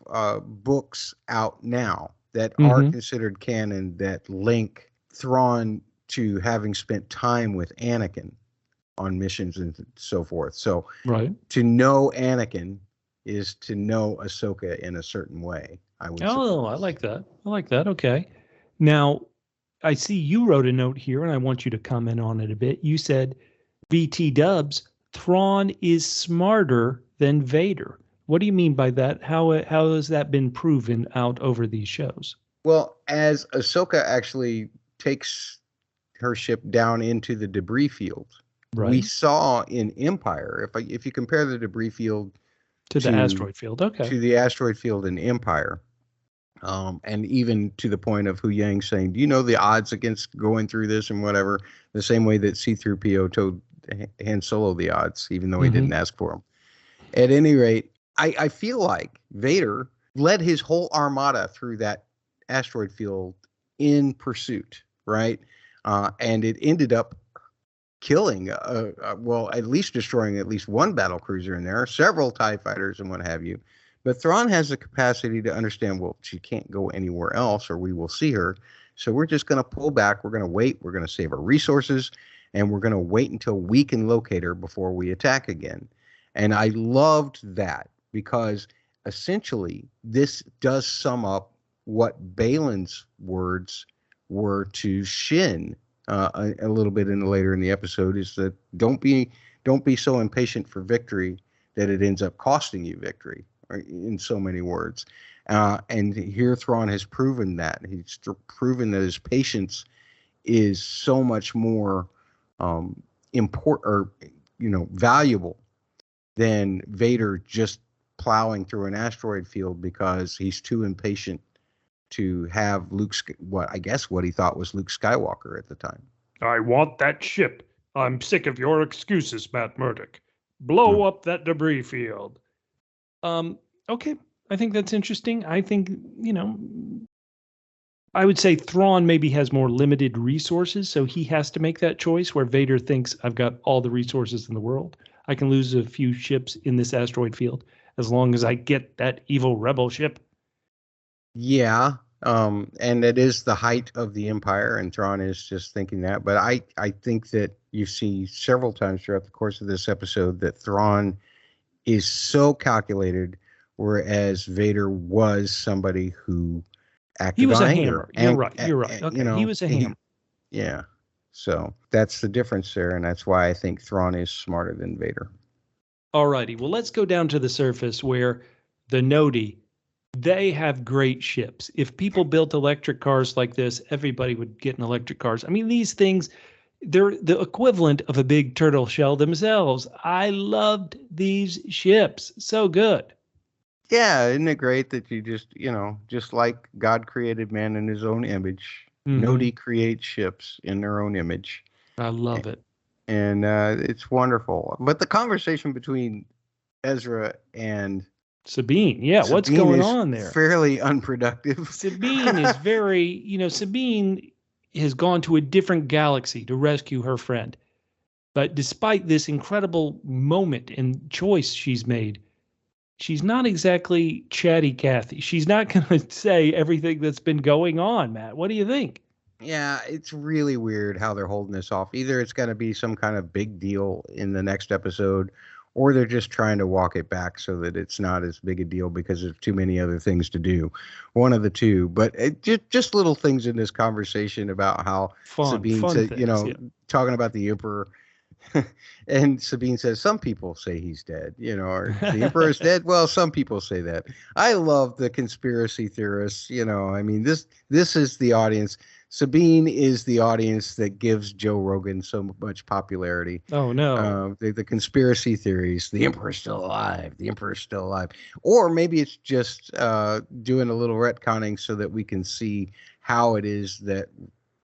books out now that are considered canon that link Thrawn to having spent time with Anakin on missions and so forth. So to know Anakin is to know Ahsoka in a certain way, I would say. I like that. Okay. Now, I see you wrote a note here, and I want you to comment on it a bit. You said, BT dubs, Thrawn is smarter than Vader. What do you mean by that? How has that been proven out over these shows? Well, as Ahsoka actually takes her ship down into the debris field, we saw in Empire, if you compare the debris field to the asteroid field, to the asteroid field in Empire, and even to the point of Huyang saying, do you know the odds against going through this and whatever, the same way that C-3PO told Han Solo the odds, even though he didn't ask for them. At any rate, I feel like Vader led his whole armada through that asteroid field in pursuit, right? And it ended up killing, at least destroying at least one battle cruiser in there, several TIE fighters and what have you. But Thrawn has the capacity to understand, well, she can't go anywhere else or we will see her. So we're just going to pull back. We're going to wait. We're going to save our resources. And we're going to wait until we can locate her before we attack again. And I loved that, because essentially this does sum up what Balin's words were to Shin a little bit later in the episode, is that don't be don't be so impatient for victory that it ends up costing you victory, or in so many words. And here Thrawn has proven that. He's proven that his patience is so much more important, or valuable, than Vader just plowing through an asteroid field because he's too impatient to have what he thought was Luke Skywalker at the time. I want that ship. I'm sick of your excuses, Matt Murdock. Blow up that debris field. Okay. I think that's interesting. I think, I would say Thrawn maybe has more limited resources, so he has to make that choice, where Vader thinks, I've got all the resources in the world. I can lose a few ships in this asteroid field as long as I get that evil rebel ship. Yeah, and it is the height of the Empire, and Thrawn is just thinking that. But I think that you see several times throughout the course of this episode that Thrawn is so calculated, whereas Vader was somebody who acted He was on a anger. hammer. You're right. Okay, he was a hammer. Yeah. So that's the difference there, and that's why I think Thrawn is smarter than Vader. All righty. Well, let's go down to the surface where the Noti, they have great ships. If people built electric cars like this, everybody would get an electric cars. I mean, these things, they're the equivalent of a big turtle shell themselves. I loved these ships. So good. Yeah, isn't it great that you just like God created man in his own image, Noti creates ships in their own image. I love it. And it's wonderful. But the conversation between Ezra and Sabine, what's going on there? Fairly unproductive. Sabine is very, Sabine has gone to a different galaxy to rescue her friend. But despite this incredible moment and choice she's made, she's not exactly chatty Cathy. She's not going to say everything that's been going on, Matt. What do you think? Yeah, it's really weird how they're holding this off. Either it's going to be some kind of big deal in the next episode, or they're just trying to walk it back so that it's not as big a deal because there's too many other things to do. One of the two. But just little things in this conversation about how Sabine said, talking about the Emperor. And Sabine says, some people say he's dead, or the Emperor is dead. Well, some people say that. I love the conspiracy theorists. I mean, this is the audience. Sabine is the audience that gives Joe Rogan so much popularity. Oh, no. The conspiracy theories, the Emperor's still alive. The Emperor's still alive. Or maybe it's just doing a little retconning so that we can see how it is that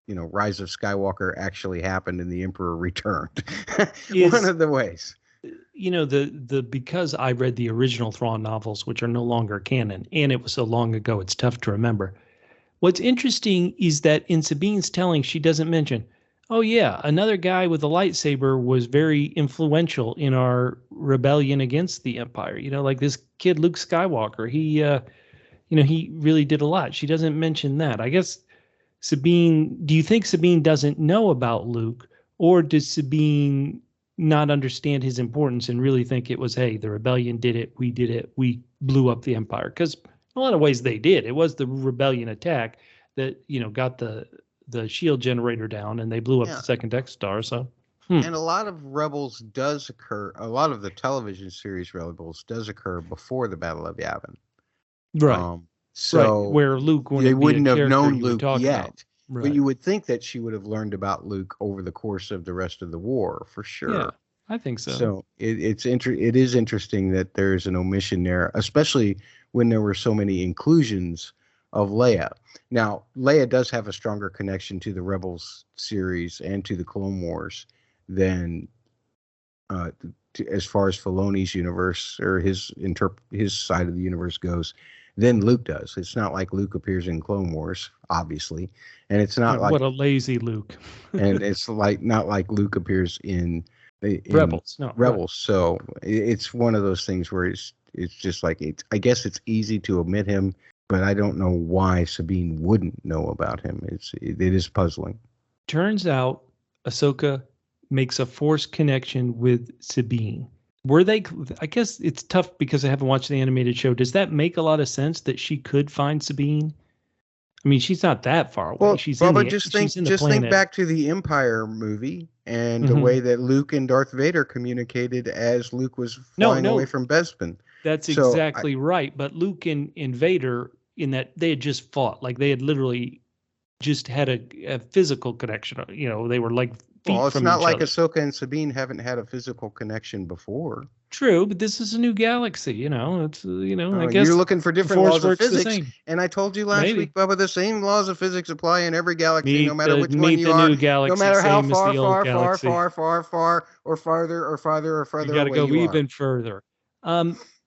Rise of Skywalker actually happened and the Emperor returned. One of the ways. Because I read the original Thrawn novels, which are no longer canon, and it was so long ago, it's tough to remember. What's interesting is that in Sabine's telling, she doesn't mention, oh yeah, another guy with a lightsaber was very influential in our rebellion against the Empire. Like this kid, Luke Skywalker, he really did a lot. She doesn't mention that. I guess Sabine, do you think Sabine doesn't know about Luke, or does Sabine not understand his importance and really think it was, hey, the rebellion did it, we blew up the Empire? Because in a lot of ways they did. It was the rebellion attack that, got the shield generator down and they blew up the second Death Star. So, And a lot of Rebels does occur, a lot of the television series Rebels does occur before the Battle of Yavin. Right. So where Luke they wouldn't have known Luke yet. Right. But you would think that she would have learned about Luke over the course of the rest of the war, for sure. Yeah, I think so. So it is interesting that there's an omission there, especially when there were so many inclusions of Leia. Now, Leia does have a stronger connection to the Rebels series and to the Clone Wars than as far as Filoni's universe or his side of the universe goes, than Luke does. It's not like Luke appears in Clone Wars, obviously, and it's not like what a lazy Luke. And it's not like Luke appears in Rebels. No, Rebels. Right. So it's one of those things where it's just like I guess it's easy to omit him, but I don't know why Sabine wouldn't know about him. It is puzzling. Turns out Ahsoka makes a forced connection with Sabine. I guess it's tough because I haven't watched the animated show. Does that make a lot of sense that she could find Sabine? I mean, she's not that far away. Well, She's Bubba, in the just she's in the think planet. back to the Empire movie and the Mhm. way that Luke and Darth Vader communicated as Luke was flying away from Bespin. That's So exactly right. But Luke and Vader, in that they had just fought, like they had literally just had a physical connection. You know, they were like feet well, it's from not each like other. Ahsoka and Sabine haven't had a physical connection before. True, but this is a new galaxy. You know, it's I guess You're looking for different Force laws of works the physics, same. and I told you last Maybe. week, Bubba, the same laws of physics apply in every galaxy, no matter which one meet you the are, new galaxy, no matter how same as far, the old far, far, galaxy. far, far, far, or farther, or farther, or You further got to away go you even are. further.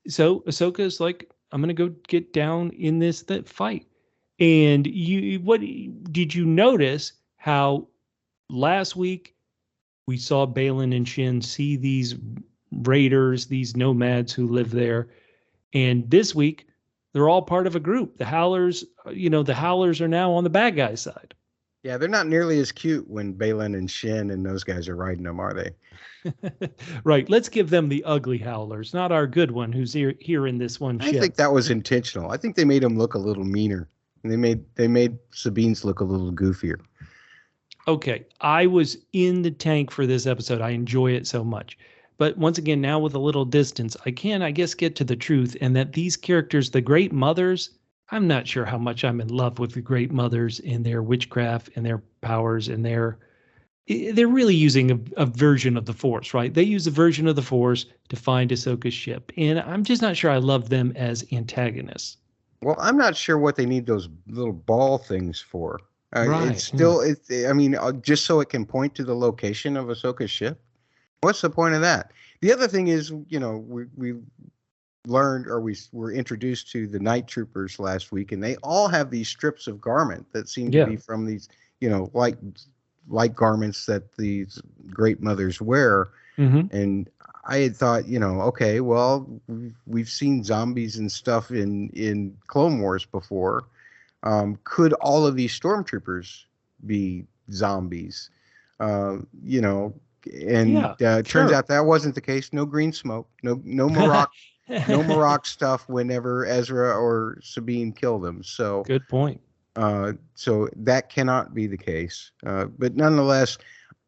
So Ahsoka is like, I'm gonna go get down in that fight. And what did you notice how last week we saw Balin and Shin see these raiders, these nomads who live there, and this week they're all part of a group. The Howlers, the Howlers are now on the bad guy side. Yeah, they're not nearly as cute when Balin and Shin and those guys are riding them, are they? Right. Let's give them the ugly Howlers, not our good one who's here in this one ship. I think that was intentional. I think they made them look a little meaner. And they made Sabine's look a little goofier. Okay, I was in the tank for this episode. I enjoy it so much. But once again, now with a little distance, I can, I guess, get to the truth, and that these characters, the Great Mothers, I'm not sure how much I'm in love with the Great Mothers and their witchcraft and their powers and they're really using a version of the Force, right? They use a version of the Force to find Ahsoka's ship, and I'm just not sure I love them as antagonists. Well, I'm not sure what they need those little ball things for. Right. It's still, I mean, just so it can point to the location of Ahsoka's ship. What's the point of that? The other thing is, we learned, or we were introduced to the night troopers last week, and they all have these strips of garment that seem to be from these, light garments that these Great Mothers wear. Mm-hmm. And I had thought, okay, well, we've seen zombies and stuff in Clone Wars before. Could all of these stormtroopers be zombies? Turns out that wasn't the case. No green smoke, no Marok, no Marok stuff whenever Ezra or Sabine kill them. So good point. So that cannot be the case. But nonetheless,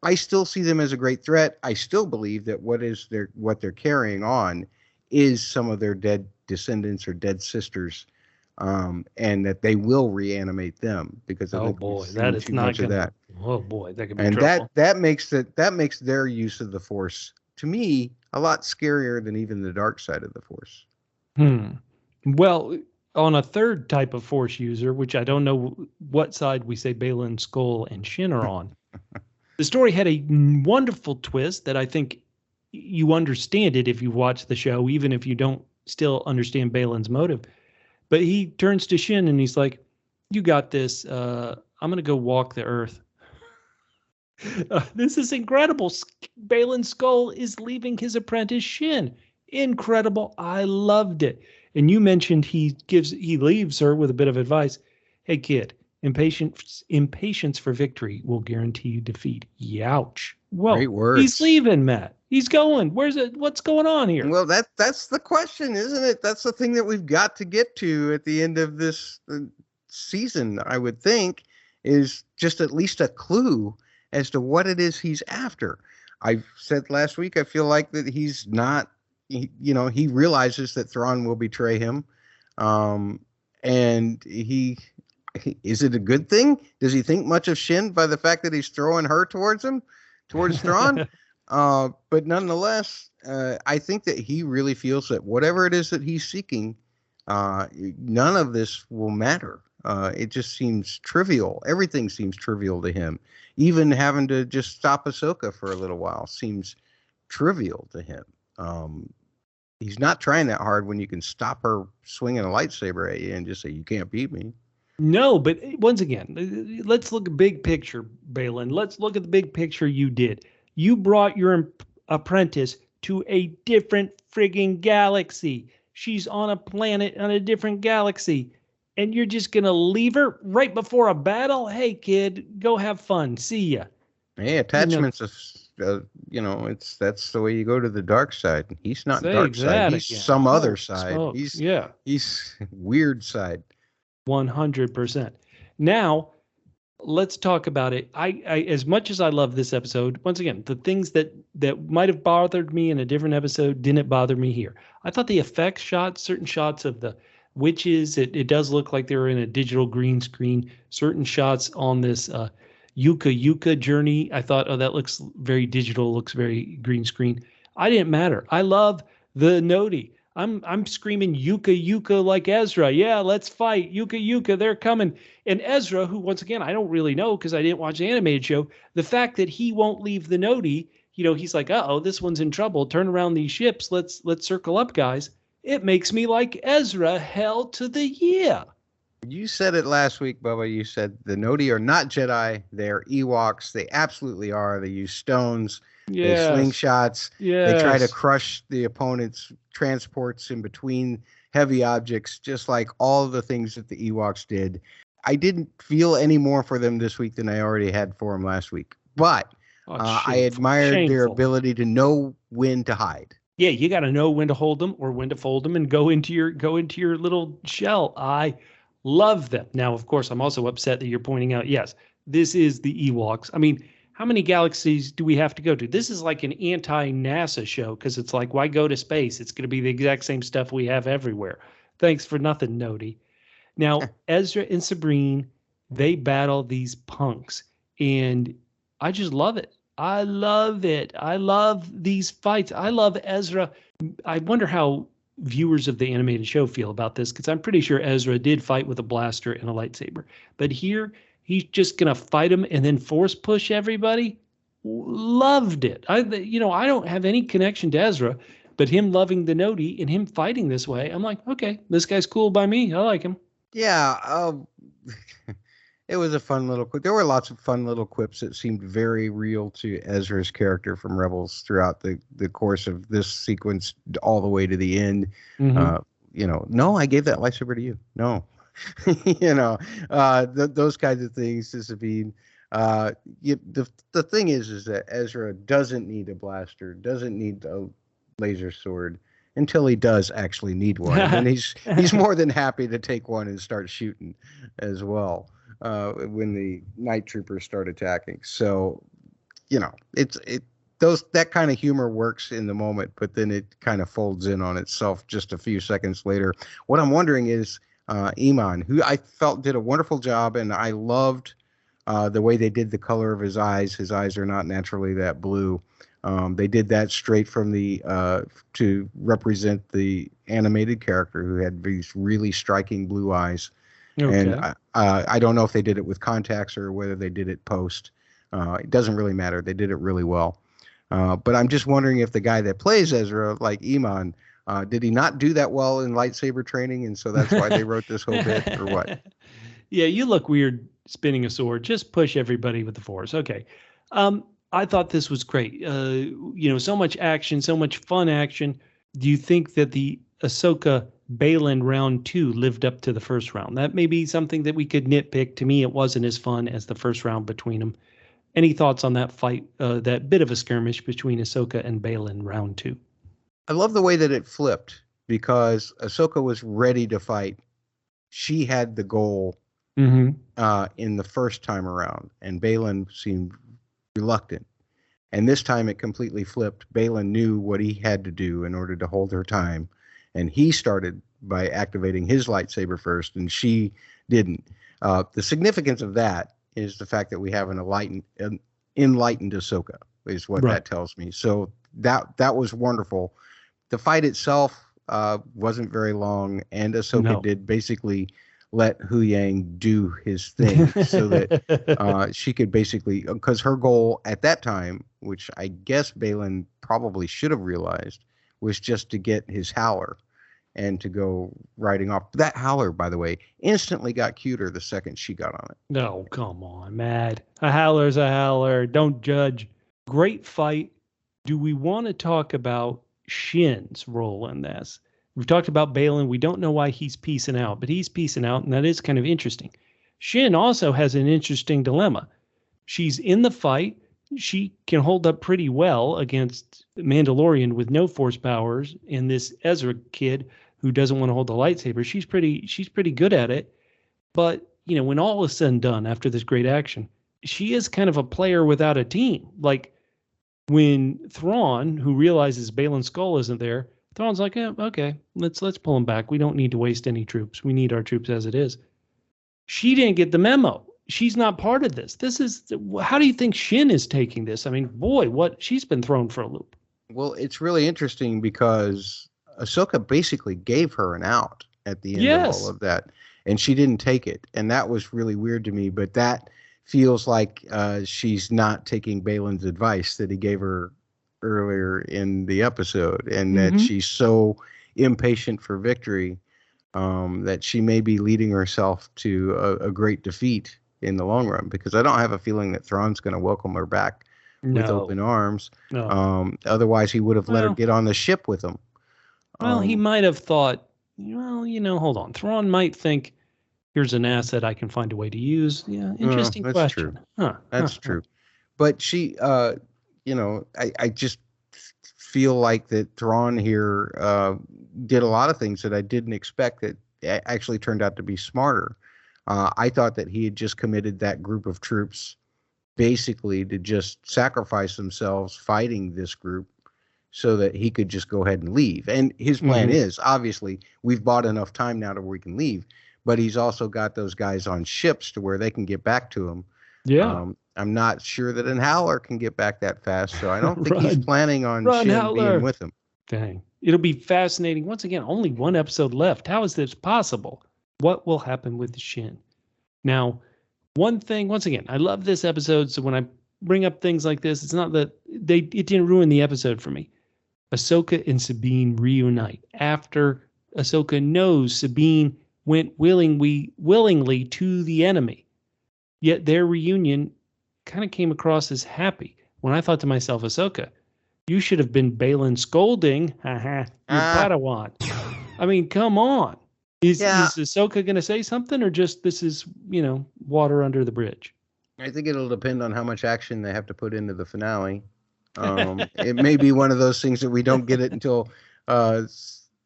I still see them as a great threat. I still believe that what they're carrying on is some of their dead descendants or dead sisters, and that they will reanimate them because that is not much of that. Oh boy, that could be trouble. that makes their use of the Force, to me, a lot scarier than even the dark side of the Force. Well, on a third type of Force user, which I don't know what side we say Balin, Skull, and Shin are on. The story had a wonderful twist that I think you understand it if you watch the show, even if you don't still understand Balin's motive. But he turns to Shin and he's like, "You got this. I'm going to go walk the earth." This is incredible. Balin Skull is leaving his apprentice Shin. Incredible. I loved it. And you mentioned he leaves her with a bit of advice. Hey, kid, impatience for victory will guarantee you defeat. Youch. Well, great words. He's leaving, Matt. He's going. What's going on here? Well, that's the question, isn't it? That's the thing that we've got to get to at the end of this season, I would think, is just at least a clue as to what it is he's after. I said last week, I feel like that he's not, he realizes that Thrawn will betray him. And is it a good thing? Does he think much of Shin by the fact that he's throwing her towards Thrawn? But nonetheless, I think that he really feels that whatever it is that he's seeking, none of this will matter. It just seems trivial. Everything seems trivial to him. Even having to just stop Ahsoka for a little while seems trivial to him. He's not trying that hard when you can stop her swinging a lightsaber at you and just say, "You can't beat me." No, but once again, let's look at big picture, Balin. Let's look at the big picture you did. You brought your apprentice to a different frigging galaxy. She's on a planet on a different galaxy. And you're just going to leave her right before a battle? Hey, kid, go have fun. See ya. Hey, attachments, that's the way you go to the dark side. He's not dark side. He's some other side. He's weird side. 100%. Now, let's talk about it. I as much as I love this episode, once again, the things that might have bothered me in a different episode didn't bother me here. I thought the effects shots, certain shots of the witches, it does look like they're in a digital green screen. Certain shots on this Yuka journey, I thought, oh, that looks very digital, looks very green screen. I didn't matter. I love the Noti. I'm screaming Yuka like Ezra. Yeah, let's fight. Yuka, they're coming. And Ezra, who once again, I don't really know because I didn't watch the animated show, the fact that he won't leave the Noti, he's like, uh-oh, this one's in trouble. Turn around these ships. Let's circle up, guys. It makes me like Ezra, hell to the yeah. You said it last week, Bubba. You said the Noti are not Jedi. They're Ewoks. They absolutely are. They use stones. Yes. They slingshots. Yes. They try to crush the opponent's transports in between heavy objects, just like all of the things that the Ewoks did. I didn't feel any more for them this week than I already had for them last week. But I admired their ability to know when to hide. Yeah, you got to know when to hold them or when to fold them and go into your little shell. I love them. Now, of course, I'm also upset that you're pointing out, yes, this is the Ewoks. I mean, how many galaxies do we have to go to? This is like an anti-NASA show because it's like, why go to space? It's going to be the exact same stuff we have everywhere. Thanks for nothing, Noti. Now, Ezra and Sabine, they battle these punks, and I just love it. I love it. I love these fights. I love Ezra. I wonder how viewers of the animated show feel about this because I'm pretty sure Ezra did fight with a blaster and a lightsaber. But here, he's just going to fight him and then force push everybody. Loved it. I don't have any connection to Ezra, but him loving the Noti and him fighting this way, I'm like, okay, this guy's cool by me. I like him. Yeah. It was a fun little quip. There were lots of fun little quips that seemed very real to Ezra's character from Rebels throughout the course of this sequence all the way to the end. Mm-hmm. No, I gave that lightsaber to you. No. Those kinds of things to Sabine. The thing is that Ezra doesn't need a blaster, doesn't need a laser sword until he does actually need one. And he's more than happy to take one and start shooting as well. When the night troopers start attacking. So, that kind of humor works in the moment, but then it kind of folds in on itself just a few seconds later. What I'm wondering is Iman, who I felt did a wonderful job, and I loved the way they did the color of his eyes. His eyes are not naturally that blue. They did that straight from to represent the animated character who had these really striking blue eyes. Okay. And I don't know if they did it with contacts or whether they did it post. It doesn't really matter. They did it really well. But I'm just wondering if the guy that plays Ezra, like Iman, did he not do that well in lightsaber training? And so that's why they wrote this whole bit or what? Yeah, you look weird spinning a sword. Just push everybody with the Force. Okay. I thought this was great. So much action, so much fun action. Do you think that the Ahsoka Baylan round 2 lived up to the first round? That may be something that we could nitpick. To me, it wasn't as fun as the first round between them. Any thoughts on that fight, that bit of a skirmish between Ahsoka and Baylan round 2? I love the way that it flipped because Ahsoka was ready to fight. She had the goal in the first time around, and Baylan seemed reluctant. And this time it completely flipped. Baylan knew what he had to do in order to hold her time. And he started by activating his lightsaber first, and she didn't. The significance of that is the fact that we have an enlightened Ahsoka, is what that tells me. So that was wonderful. The fight itself wasn't very long, and Ahsoka did basically let Huyang do his thing so that she could basically, because her goal at that time, which I guess Baylan probably should have realized, was just to get his howler and to go riding off. That howler, by the way, instantly got cuter the second she got on it. No, come on, Mad. A howler's a howler. Don't judge. Great fight. Do we want to talk about Shin's role in this? We've talked about Baylan. We don't know why he's peacing out, but he's peacing out, and that is kind of interesting. Shin also has an interesting dilemma. She's in the fight. She can hold up pretty well against Mandalorian with no force powers, and this Ezra kid who doesn't want to hold the lightsaber. She's pretty good at it, but when all is said and done after this great action, she is kind of a player without a team. Like when Thrawn, who realizes Baylan Skoll isn't there, Thrawn's like, okay, let's pull him back. We don't need to waste any troops. We need our troops as it is. She didn't get the memo. She's not part of this. How do you think Shin is taking this? I mean, boy, she's been thrown for a loop. Well, it's really interesting because Ahsoka basically gave her an out at the end of all of that, and she didn't take it. And that was really weird to me, but that feels like she's not taking Baylan's advice that he gave her earlier in the episode, and that she's so impatient for victory that she may be leading herself to a great defeat in the long run, because I don't have a feeling that Thrawn's going to welcome her back with open arms. No. Otherwise, he would have let her get on the ship with him. Well, he might have thought, hold on. Thrawn might think, here's an asset I can find a way to use. Yeah, interesting question. True. That's true. But she, I just feel like that Thrawn here did a lot of things that I didn't expect that actually turned out to be smarter. I thought that he had just committed that group of troops basically to just sacrifice themselves fighting this group so that he could just go ahead and leave. And his plan is, obviously, we've bought enough time now to where we can leave, but he's also got those guys on ships to where they can get back to him. Yeah. I'm not sure that an Howler can get back that fast, so I don't think he's planning on Shin being with him. Dang. It'll be fascinating. Once again, only one episode left. How is this possible? What will happen with Shin? Now, one thing, once again, I love this episode, so when I bring up things like this, it's not that it didn't ruin the episode for me. Ahsoka and Sabine reunite after Ahsoka knows Sabine went willingly to the enemy. Yet their reunion kind of came across as happy. When I thought to myself, Ahsoka, you should have been Baylan scolding your Padawan. I mean, come on. Is Ahsoka going to say something, or just this is, water under the bridge? I think it'll depend on how much action they have to put into the finale. It may be one of those things that we don't get it until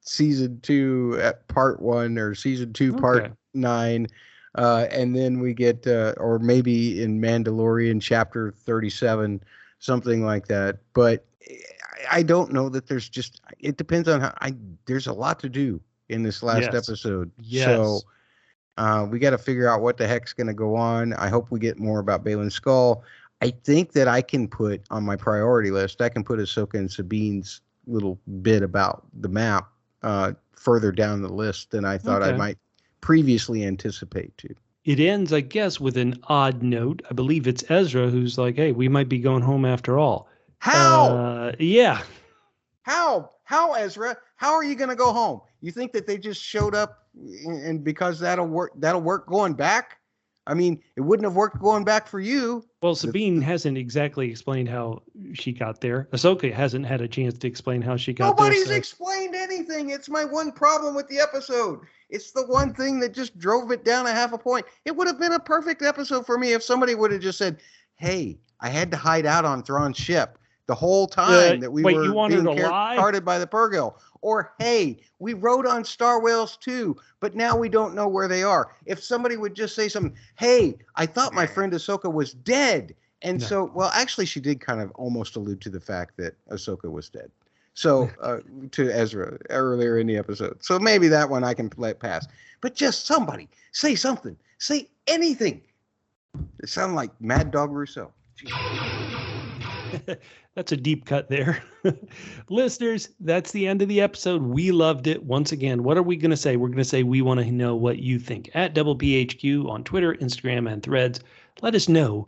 season 2 at part 1 or season 2 part 9. And then we get, or maybe in Mandalorian chapter 37, something like that. But I don't know that it depends on there's a lot to do in this last episode. Yes. So we got to figure out what the heck's going to go on. I hope we get more about Baylan Skoll. I think that I can put on my priority list, I can put Ahsoka and Sabine's little bit about the map further down the list than I thought I might previously anticipate to. It ends, I guess, with an odd note. I believe it's Ezra who's like, hey, we might be going home after all. How? Yeah. How, Ezra? How are you going to go home? You think that they just showed up and because that'll work going back? I mean, it wouldn't have worked going back for you. Well, Sabine hasn't exactly explained how she got there. Ahsoka hasn't had a chance to explain how she got there. Nobody's explained anything. It's my one problem with the episode. It's the one thing that just drove it down a half a point. It would have been a perfect episode for me if somebody would have just said, hey, I had to hide out on Thrawn's ship the whole time that we were being guarded by the Purrgil. Or, hey, we rode on Star Whales too, but now we don't know where they are. If somebody would just say something, hey, I thought my friend Ahsoka was dead. And so, well, actually, she did kind of almost allude to the fact that Ahsoka was dead. So, to Ezra earlier in the episode. So maybe that one I can let pass. But just somebody, say something. Say anything. It sounds like Mad Dog Rousseau. That's a deep cut there. Listeners, that's the end of the episode. We loved it. Once again, what are we going to say? We're going to say we want to know what you think. At PHQ on Twitter, Instagram, and Threads. Let us know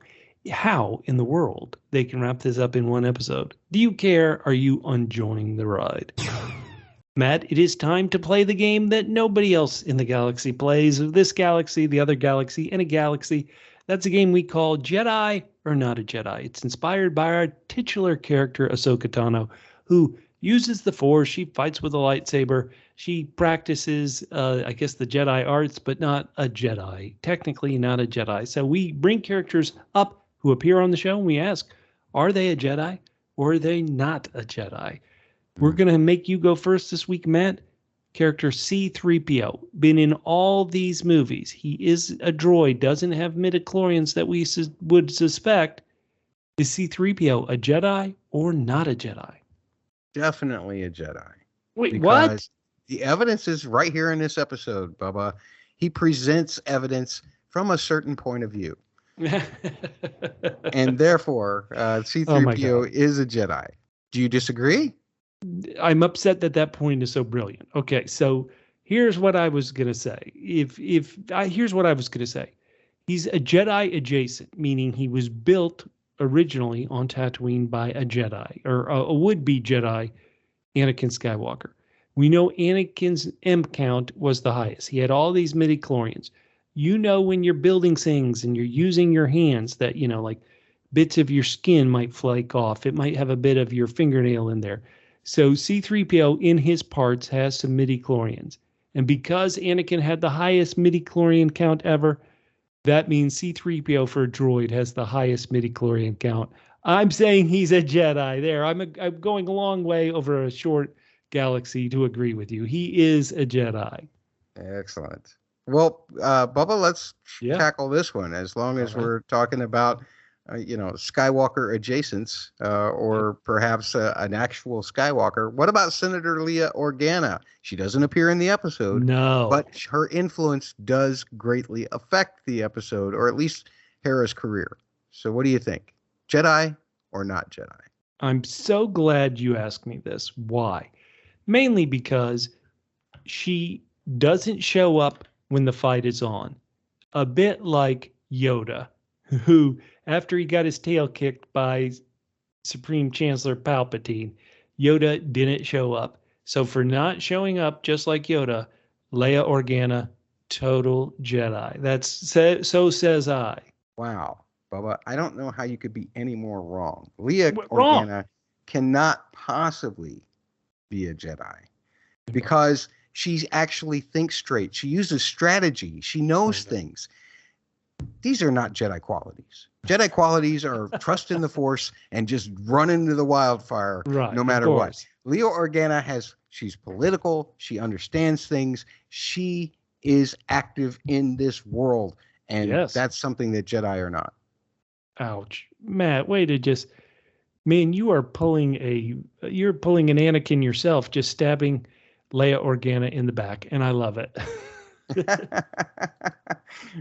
how in the world they can wrap this up in one episode. Do you care? Are you enjoying the ride? Matt, it is time to play the game that nobody else in the galaxy plays. This galaxy, the other galaxy, and a galaxy. That's a game we call Jedi or Not a Jedi. It's inspired by our titular character, Ahsoka Tano, who uses the Force. She fights with a lightsaber. She practices, I guess, the Jedi arts, but not a Jedi. Technically not a Jedi. So we bring characters up who appear on the show, and we ask, are they a Jedi or are they not a Jedi? We're going to make you go first this week, Matt. character C-3PO, been in all these movies. He is a droid, doesn't have midichlorians that we would suspect. Is C-3PO a Jedi or not a Jedi? Definitely a Jedi. Wait, because what? The evidence is right here in this episode, Bubba. He presents evidence from a certain point of view. And therefore, C-3PO is a Jedi. Do you disagree? I'm upset that point is so brilliant. Okay, so here's what I was going to say. Here's what I was going to say. He's a Jedi adjacent, meaning he was built originally on Tatooine by a Jedi, or a would-be Jedi, Anakin Skywalker. We know Anakin's M count was the highest. He had all these midichlorians. You know, when you're building things and you're using your hands, that, you know, like bits of your skin might flake off. It might have a bit of your fingernail in there. So C-3PO in his parts has some midichlorians. And because Anakin had the highest midichlorian count ever, that means C-3PO for a droid has the highest midichlorian count. I'm saying he's a Jedi there. I'm going a long way over a short galaxy to agree with you. He is a Jedi. Excellent. Well, Bubba, let's tackle this one. As long as we're talking about, Skywalker adjacents, or perhaps an actual Skywalker. What about Senator Leia Organa? She doesn't appear in the episode. No. But her influence does greatly affect the episode, or at least Hera's career. So what do you think? Jedi or not Jedi? I'm so glad you asked me this. Why? Mainly because she doesn't show up when the fight is on. A bit like Yoda, who, after he got his tail kicked by Supreme Chancellor Palpatine, Yoda didn't show up. So for not showing up, just like Yoda, Leia Organa, total Jedi. So says I. Wow, Bubba, I don't know how you could be any more wrong. Leia Organa cannot possibly be a Jedi because she actually thinks straight. She uses strategy. She knows things. These are not Jedi qualities. Jedi qualities are trust in the Force and just run into the wildfire no matter what. Leia Organa she's political. She understands things. She is active in this world. And that's something that Jedi are not. Ouch. Matt, way to just... Man, you're pulling an Anakin yourself, just stabbing Leia Organa in the back, and I love it.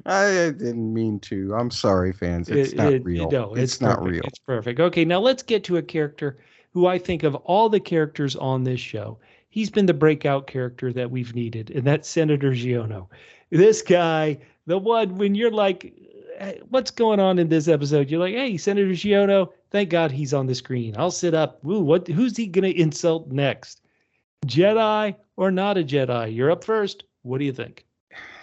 I didn't mean to. I'm sorry, fans. It's not real. No, it's not real. It's perfect. Okay, now let's get to a character who I think of all the characters on this show, he's been the breakout character that we've needed, and that's Senator Giono. This guy, the one when you're like, hey, what's going on in this episode? You're like, hey, Senator Giono, thank God he's on the screen. I'll sit up. Ooh, who's he going to insult next? Jedi or not a Jedi? You're up first. What do you think?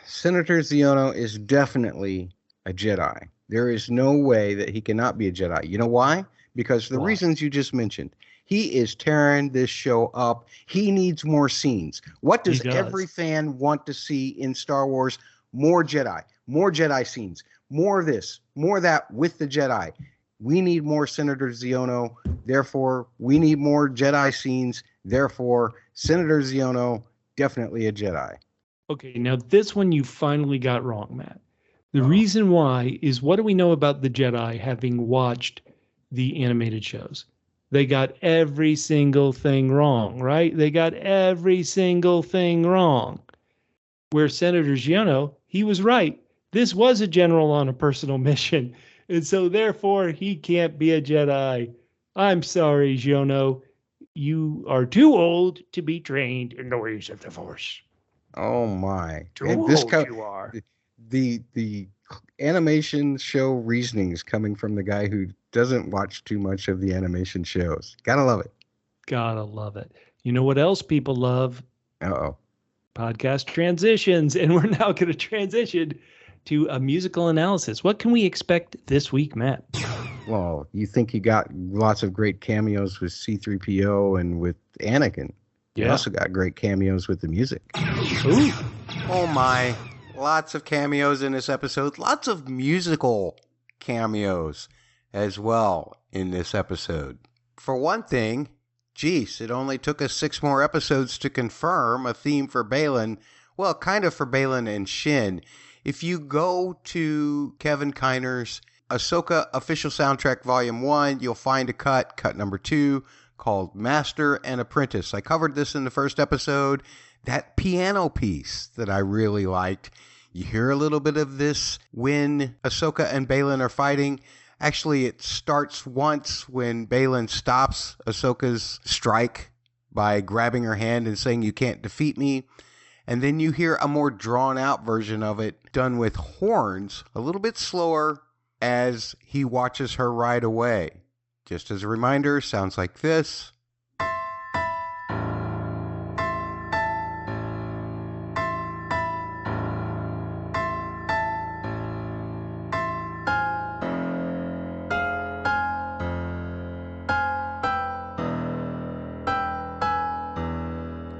Senator Giono is definitely a Jedi. There is no way that he cannot be a Jedi. You know why? Because the reasons you just mentioned. He is tearing this show up. He needs more scenes. What does every fan want to see in Star Wars? More Jedi scenes, more this, more that with the Jedi. We need more Senator Giono. Therefore, we need more Jedi scenes. Therefore, Senator Giono, definitely a Jedi. Okay, now this one you finally got wrong, Matt. The reason why is, what do we know about the Jedi having watched the animated shows? They got every single thing wrong, right? They got every single thing wrong. Where Senator Giono, he was right. This was a general on a personal mission. And so therefore, he can't be a Jedi. I'm sorry, Giono. You are too old to be trained in the ways of the Force. Oh, my. Too old you are. The animation show reasonings coming from the guy who doesn't watch too much of the animation shows. Gotta love it. Gotta love it. You know what else people love? Uh-oh. Podcast transitions. And we're now going to transition to a musical analysis. What can we expect this week, Matt? Well, you think you got lots of great cameos with C-3PO and with Anakin. You also got great cameos with the music. Ooh. Oh, my. Lots of cameos in this episode. Lots of musical cameos as well in this episode. For one thing, Geez, it only took us 6 more episodes to confirm a theme for Baylan. Well, kind of for Baylan and Shin. If you go to Kevin Kiner's Ahsoka Official Soundtrack Volume 1, you'll find a cut number 2, called Master and Apprentice. I covered this in the first episode. That piano piece that I really liked. You hear a little bit of this when Ahsoka and Baylan are fighting. Actually, it starts once when Baylan stops Ahsoka's strike by grabbing her hand and saying, "You can't defeat me." And then you hear a more drawn-out version of it done with horns, a little bit slower, as he watches her ride away. Just as a reminder, sounds like this.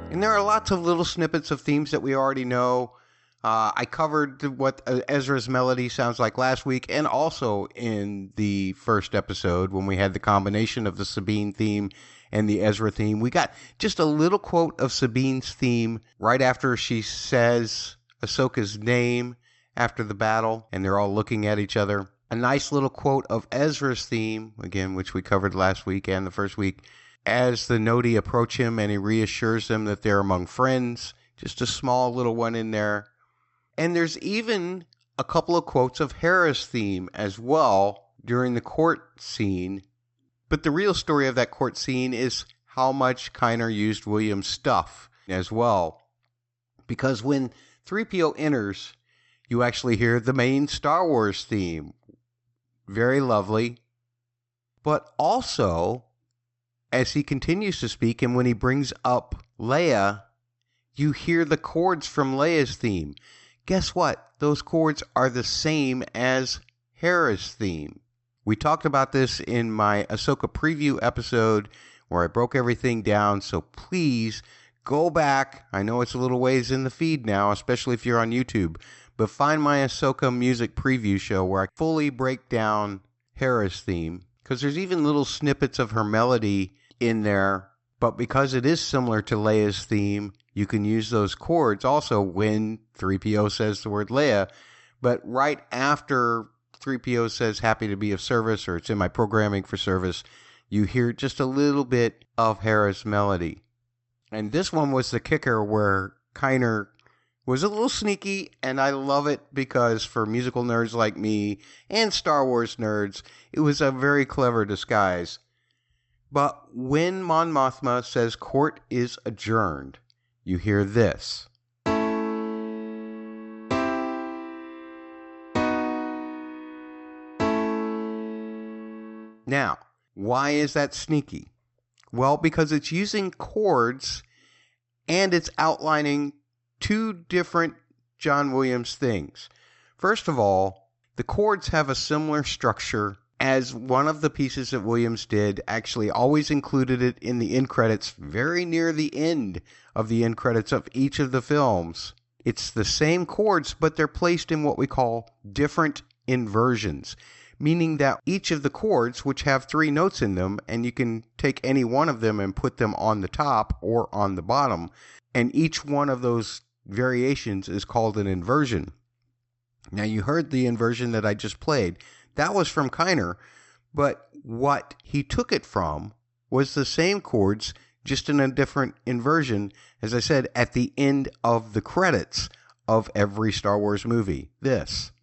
And there are lots of little snippets of themes that we already know. I covered what Ezra's melody sounds like last week, and also in the first episode when we had the combination of the Sabine theme and the Ezra theme. We got just a little quote of Sabine's theme right after she says Ahsoka's name after the battle, and they're all looking at each other. A nice little quote of Ezra's theme, again, which we covered last week and the first week, as the Noti approach him and he reassures them that they're among friends. Just a small little one in there. And there's even a couple of quotes of Hera's theme as well during the court scene. But the real story of that court scene is how much Kiner used Williams' stuff as well. Because when 3PO enters, you actually hear the main Star Wars theme. Very lovely. But also, as he continues to speak and when he brings up Leia, you hear the chords from Leia's theme. Guess what? Those chords are the same as Hera's theme. We talked about this in my Ahsoka preview episode where I broke everything down, so please go back. I know it's a little ways in the feed now, especially if you're on YouTube, but find my Ahsoka music preview show where I fully break down Hera's theme, because there's even little snippets of her melody in there, but because it is similar to Leia's theme, you can use those chords also when 3PO says the word Leia, but right after 3PO says happy to be of service, or it's in my programming for service, you hear just a little bit of Hera's melody. And this one was the kicker where Kiner was a little sneaky, and I love it because for musical nerds like me and Star Wars nerds, it was a very clever disguise. But when Mon Mothma says court is adjourned, you hear this. Now, why is that sneaky? Well, because it's using chords and it's outlining 2 different John Williams things. First of all, the chords have a similar structure as one of the pieces that Williams did, actually always included it in the end credits, very near the end of the end credits of each of the films. It's the same chords, but they're placed in what we call different inversions, meaning that each of the chords, which have 3 notes in them, and you can take any one of them and put them on the top or on the bottom, and each one of those variations is called an inversion. Now, you heard the inversion that I just played. That was from Kiner, but what he took it from was the same chords, just in a different inversion, as I said, at the end of the credits of every Star Wars movie. This.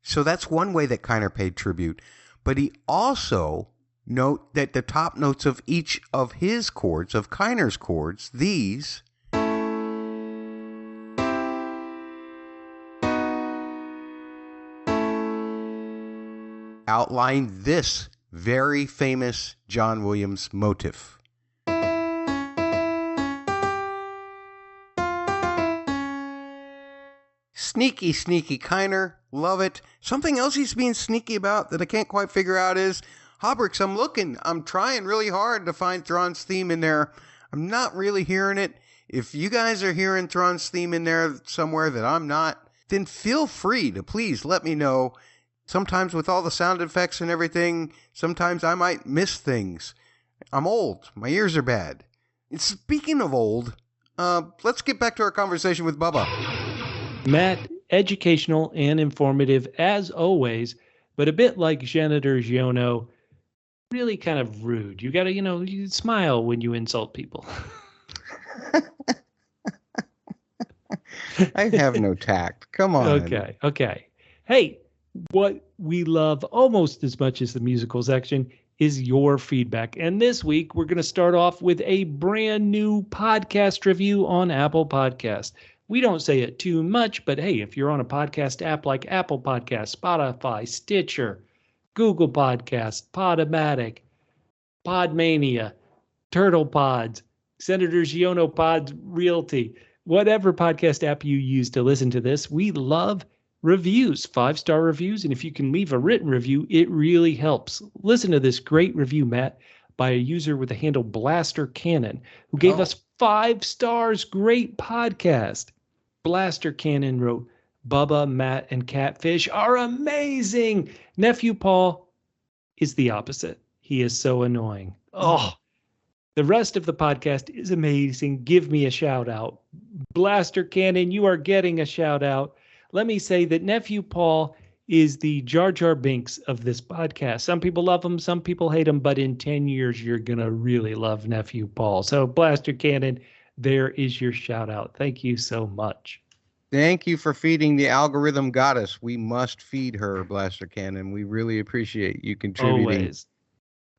So that's one way that Kiner paid tribute. But he also note that the top notes of each of his chords, of Kiner's chords, these, outline this very famous John Williams motif. Sneaky, sneaky Kiner. Love it. Something else he's being sneaky about that I can't quite figure out is, Hobrix, I'm trying really hard to find Thrawn's theme in there. I'm not really hearing it. If you guys are hearing Thrawn's theme in there somewhere that I'm not, then feel free to please let me know. Sometimes with all the sound effects and everything, sometimes I might miss things. I'm old. My ears are bad. And speaking of old, let's get back to our conversation with Bubba. Matt, educational and informative as always, but a bit like Janitor Giono, really kind of rude. You got to, you smile when you insult people. I have no tact. Come on. Okay. Hey, what we love almost as much as the musical section is your feedback. And this week, we're going to start off with a brand new podcast review on Apple Podcast. We don't say it too much, but hey, if you're on a podcast app like Apple Podcast, Spotify, Stitcher, Google Podcast, Podomatic, Podmania, Turtle Pods, Senator Giono Pods Realty, whatever podcast app you use to listen to this, we love reviews, 5-star reviews. And if you can leave a written review, it really helps. Listen to this great review, Matt, by a user with the handle Blaster Cannon, who gave us 5 stars. Great podcast. Blaster Cannon wrote, Bubba, Matt, and Catfish are amazing. Nephew Paul is the opposite. He is so annoying. Oh, the rest of the podcast is amazing. Give me a shout out. Blaster Cannon, you are getting a shout out. Let me say that Nephew Paul is the Jar Jar Binks of this podcast. Some people love him, some people hate him, but in 10 years, you're going to really love Nephew Paul. So Blaster Cannon, there is your shout out. Thank you so much. Thank you for feeding the algorithm goddess. We must feed her, Blaster Cannon. We really appreciate you contributing. Always.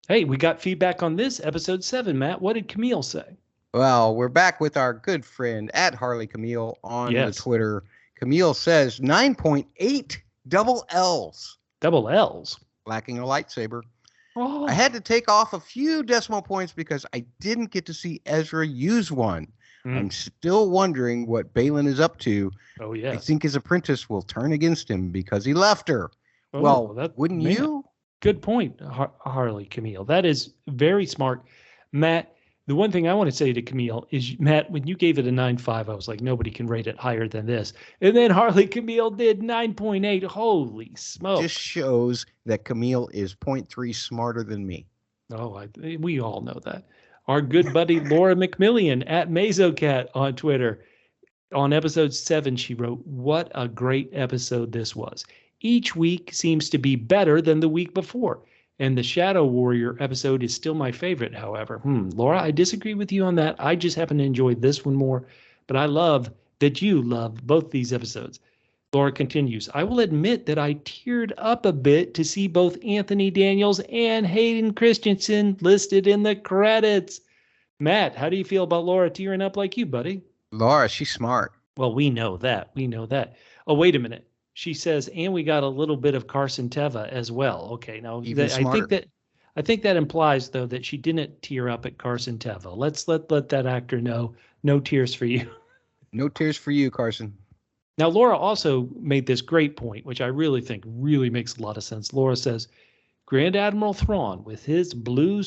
Hey, we got feedback on this episode 7, Matt. What did Camille say? Well, we're back with our good friend at Harley Camille on the Twitter. Camille says 9.8 double L's. Double L's? Lacking a lightsaber. Oh. I had to take off a few decimal points because I didn't get to see Ezra use one. I'm still wondering what Balin is up to. Oh, yeah. I think his apprentice will turn against him because he left her. Oh, well, wouldn't you? Good point, Harley Camille. That is very smart. Matt, the one thing I want to say to Camille is, Matt, when you gave it a 9.5, I was like, nobody can rate it higher than this. And then Harley Camille did 9.8. Holy smoke. Just shows that Camille is 0.3 smarter than me. Oh, we all know that. Our good buddy Laura McMillian at MazoCat on Twitter. On episode 7, she wrote, what a great episode this was. Each week seems to be better than the week before. And the Shadow Warrior episode is still my favorite, however. Laura, I disagree with you on that. I just happen to enjoy this one more. But I love that you love both these episodes. Laura continues, I will admit that I teared up a bit to see both Anthony Daniels and Hayden Christensen listed in the credits. Matt, how do you feel about Laura tearing up like you, buddy? Laura, she's smart. Well, we know that. Oh, wait a minute. She says, and we got a little bit of Carson Teva as well. Okay, now I think that implies, though, that she didn't tear up at Carson Teva. Let's let that actor know. No tears for you. No tears for you, Carson. Now, Laura also made this great point, which I really think really makes a lot of sense. Laura says, Grand Admiral Thrawn, with his blue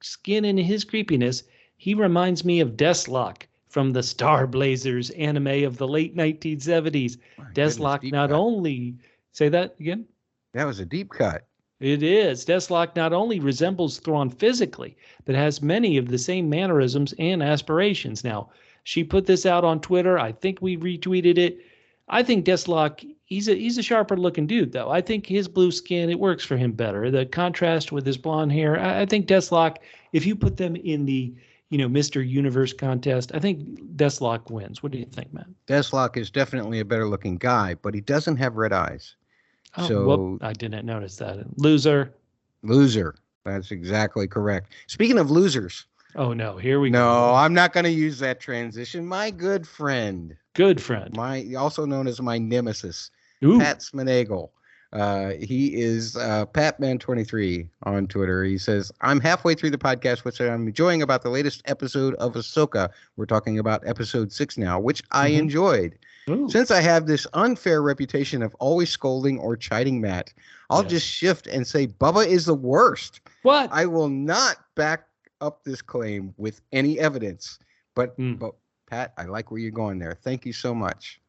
skin and his creepiness, he reminds me of Deathlock from the Star Blazers anime of the late 1970s. Deathlock not only... Say that again? That was a deep cut. It is. Deathlock not only resembles Thrawn physically, but has many of the same mannerisms and aspirations. Now, she put this out on Twitter. I think we retweeted it. I think Deathlock, he's a sharper looking dude, though. I think his blue skin, it works for him better. The contrast with his blonde hair, I think Deathlock, if you put them in the, Mr. Universe contest, I think Deathlock wins. What do you think, Matt? Deathlock is definitely a better looking guy, but he doesn't have red eyes. Oh, I didn't notice that. Loser. That's exactly correct. Speaking of losers. Oh, no. Here we go. No, I'm not going to use that transition. My good friend. Also known as my nemesis, Pat Smenagle. He is Patman23 on Twitter. He says, I'm halfway through the podcast, which I'm enjoying about the latest episode of Ahsoka. We're talking about episode 6 now, which I enjoyed. Ooh. Since I have this unfair reputation of always scolding or chiding Matt, I'll just shift and say Bubba is the worst. What? I will not back up this claim with any evidence. But Pat, I like where you're going there. Thank you so much.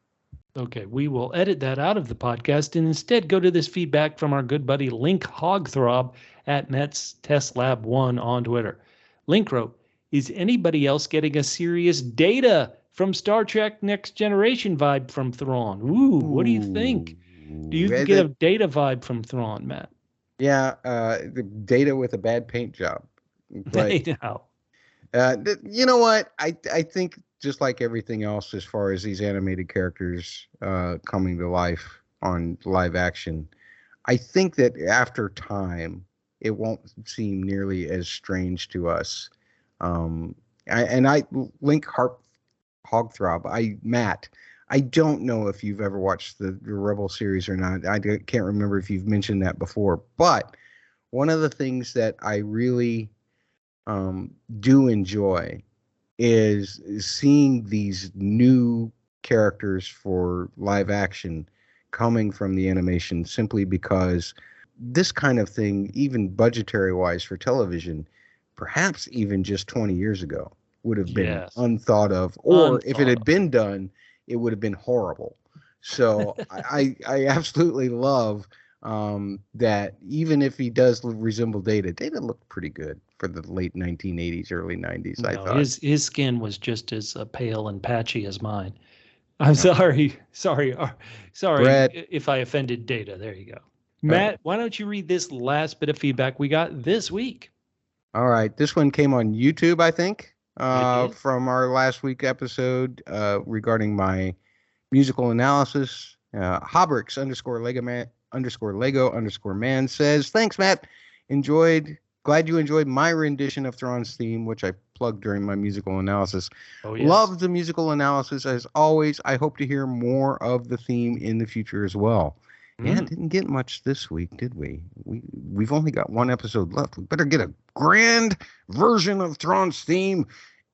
Okay, we will edit that out of the podcast and instead go to this feedback from our good buddy Link Hogthrob at Mets Test Lab 1 on Twitter. Link wrote, is anybody else getting a serious Data from Star Trek Next Generation vibe from Thrawn? Ooh, what do you think? Do you get a Data vibe from Thrawn, Matt? Yeah, the Data with a bad paint job. But, you know what? I think just like everything else, as far as these animated characters coming to life on live action, I think that after time, it won't seem nearly as strange to us. I Link Hogthrob. Matt, I don't know if you've ever watched the Rebel series or not. I can't remember if you've mentioned that before. But one of the things that I really do enjoy is seeing these new characters for live action coming from the animation, simply because this kind of thing, even budgetary wise for television, perhaps even just 20 years ago, would have been unthought of, or if it had been done, it would have been horrible. So I absolutely love that even if he does resemble Data looked pretty good for the late 1980s, early 90s. I thought his skin was just as pale and patchy as mine. I'm sorry Brad, if I offended Data. There you go. Matt, why don't you read this last bit of feedback we got this week? All right. This one came on YouTube, I think, from our last week episode regarding my musical analysis. Hobrix _Lego_man says, thanks, Matt. Glad you enjoyed my rendition of Thrawn's theme, which I plugged during my musical analysis. Oh, yes. Love the musical analysis as always. I hope to hear more of the theme in the future as well. Yeah, didn't get much this week, did we? We've only got one episode left. We better get a grand version of Thrawn's theme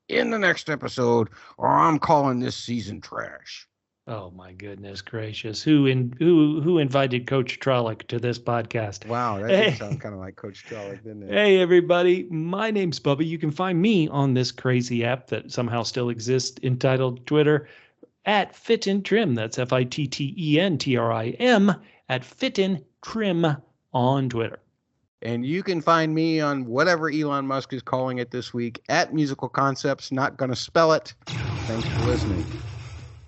in the next episode, or I'm calling this season trash. Oh my goodness gracious! Who invited Coach Trolloc to this podcast? Wow, that did sound kind of like Coach Trolloc, didn't it? Hey everybody, my name's Bubba. You can find me on this crazy app that somehow still exists, entitled Twitter, at FitInTrim. That's FITTENTRIM at FitInTrim on Twitter. And you can find me on whatever Elon Musk is calling it this week, at Musical Concepts. Not going to spell it. Thanks for listening.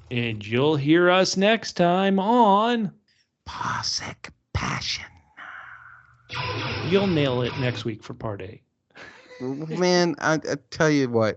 And you'll hear us next time on Posic Passion. You'll nail it next week for part 8. Man, I tell you what.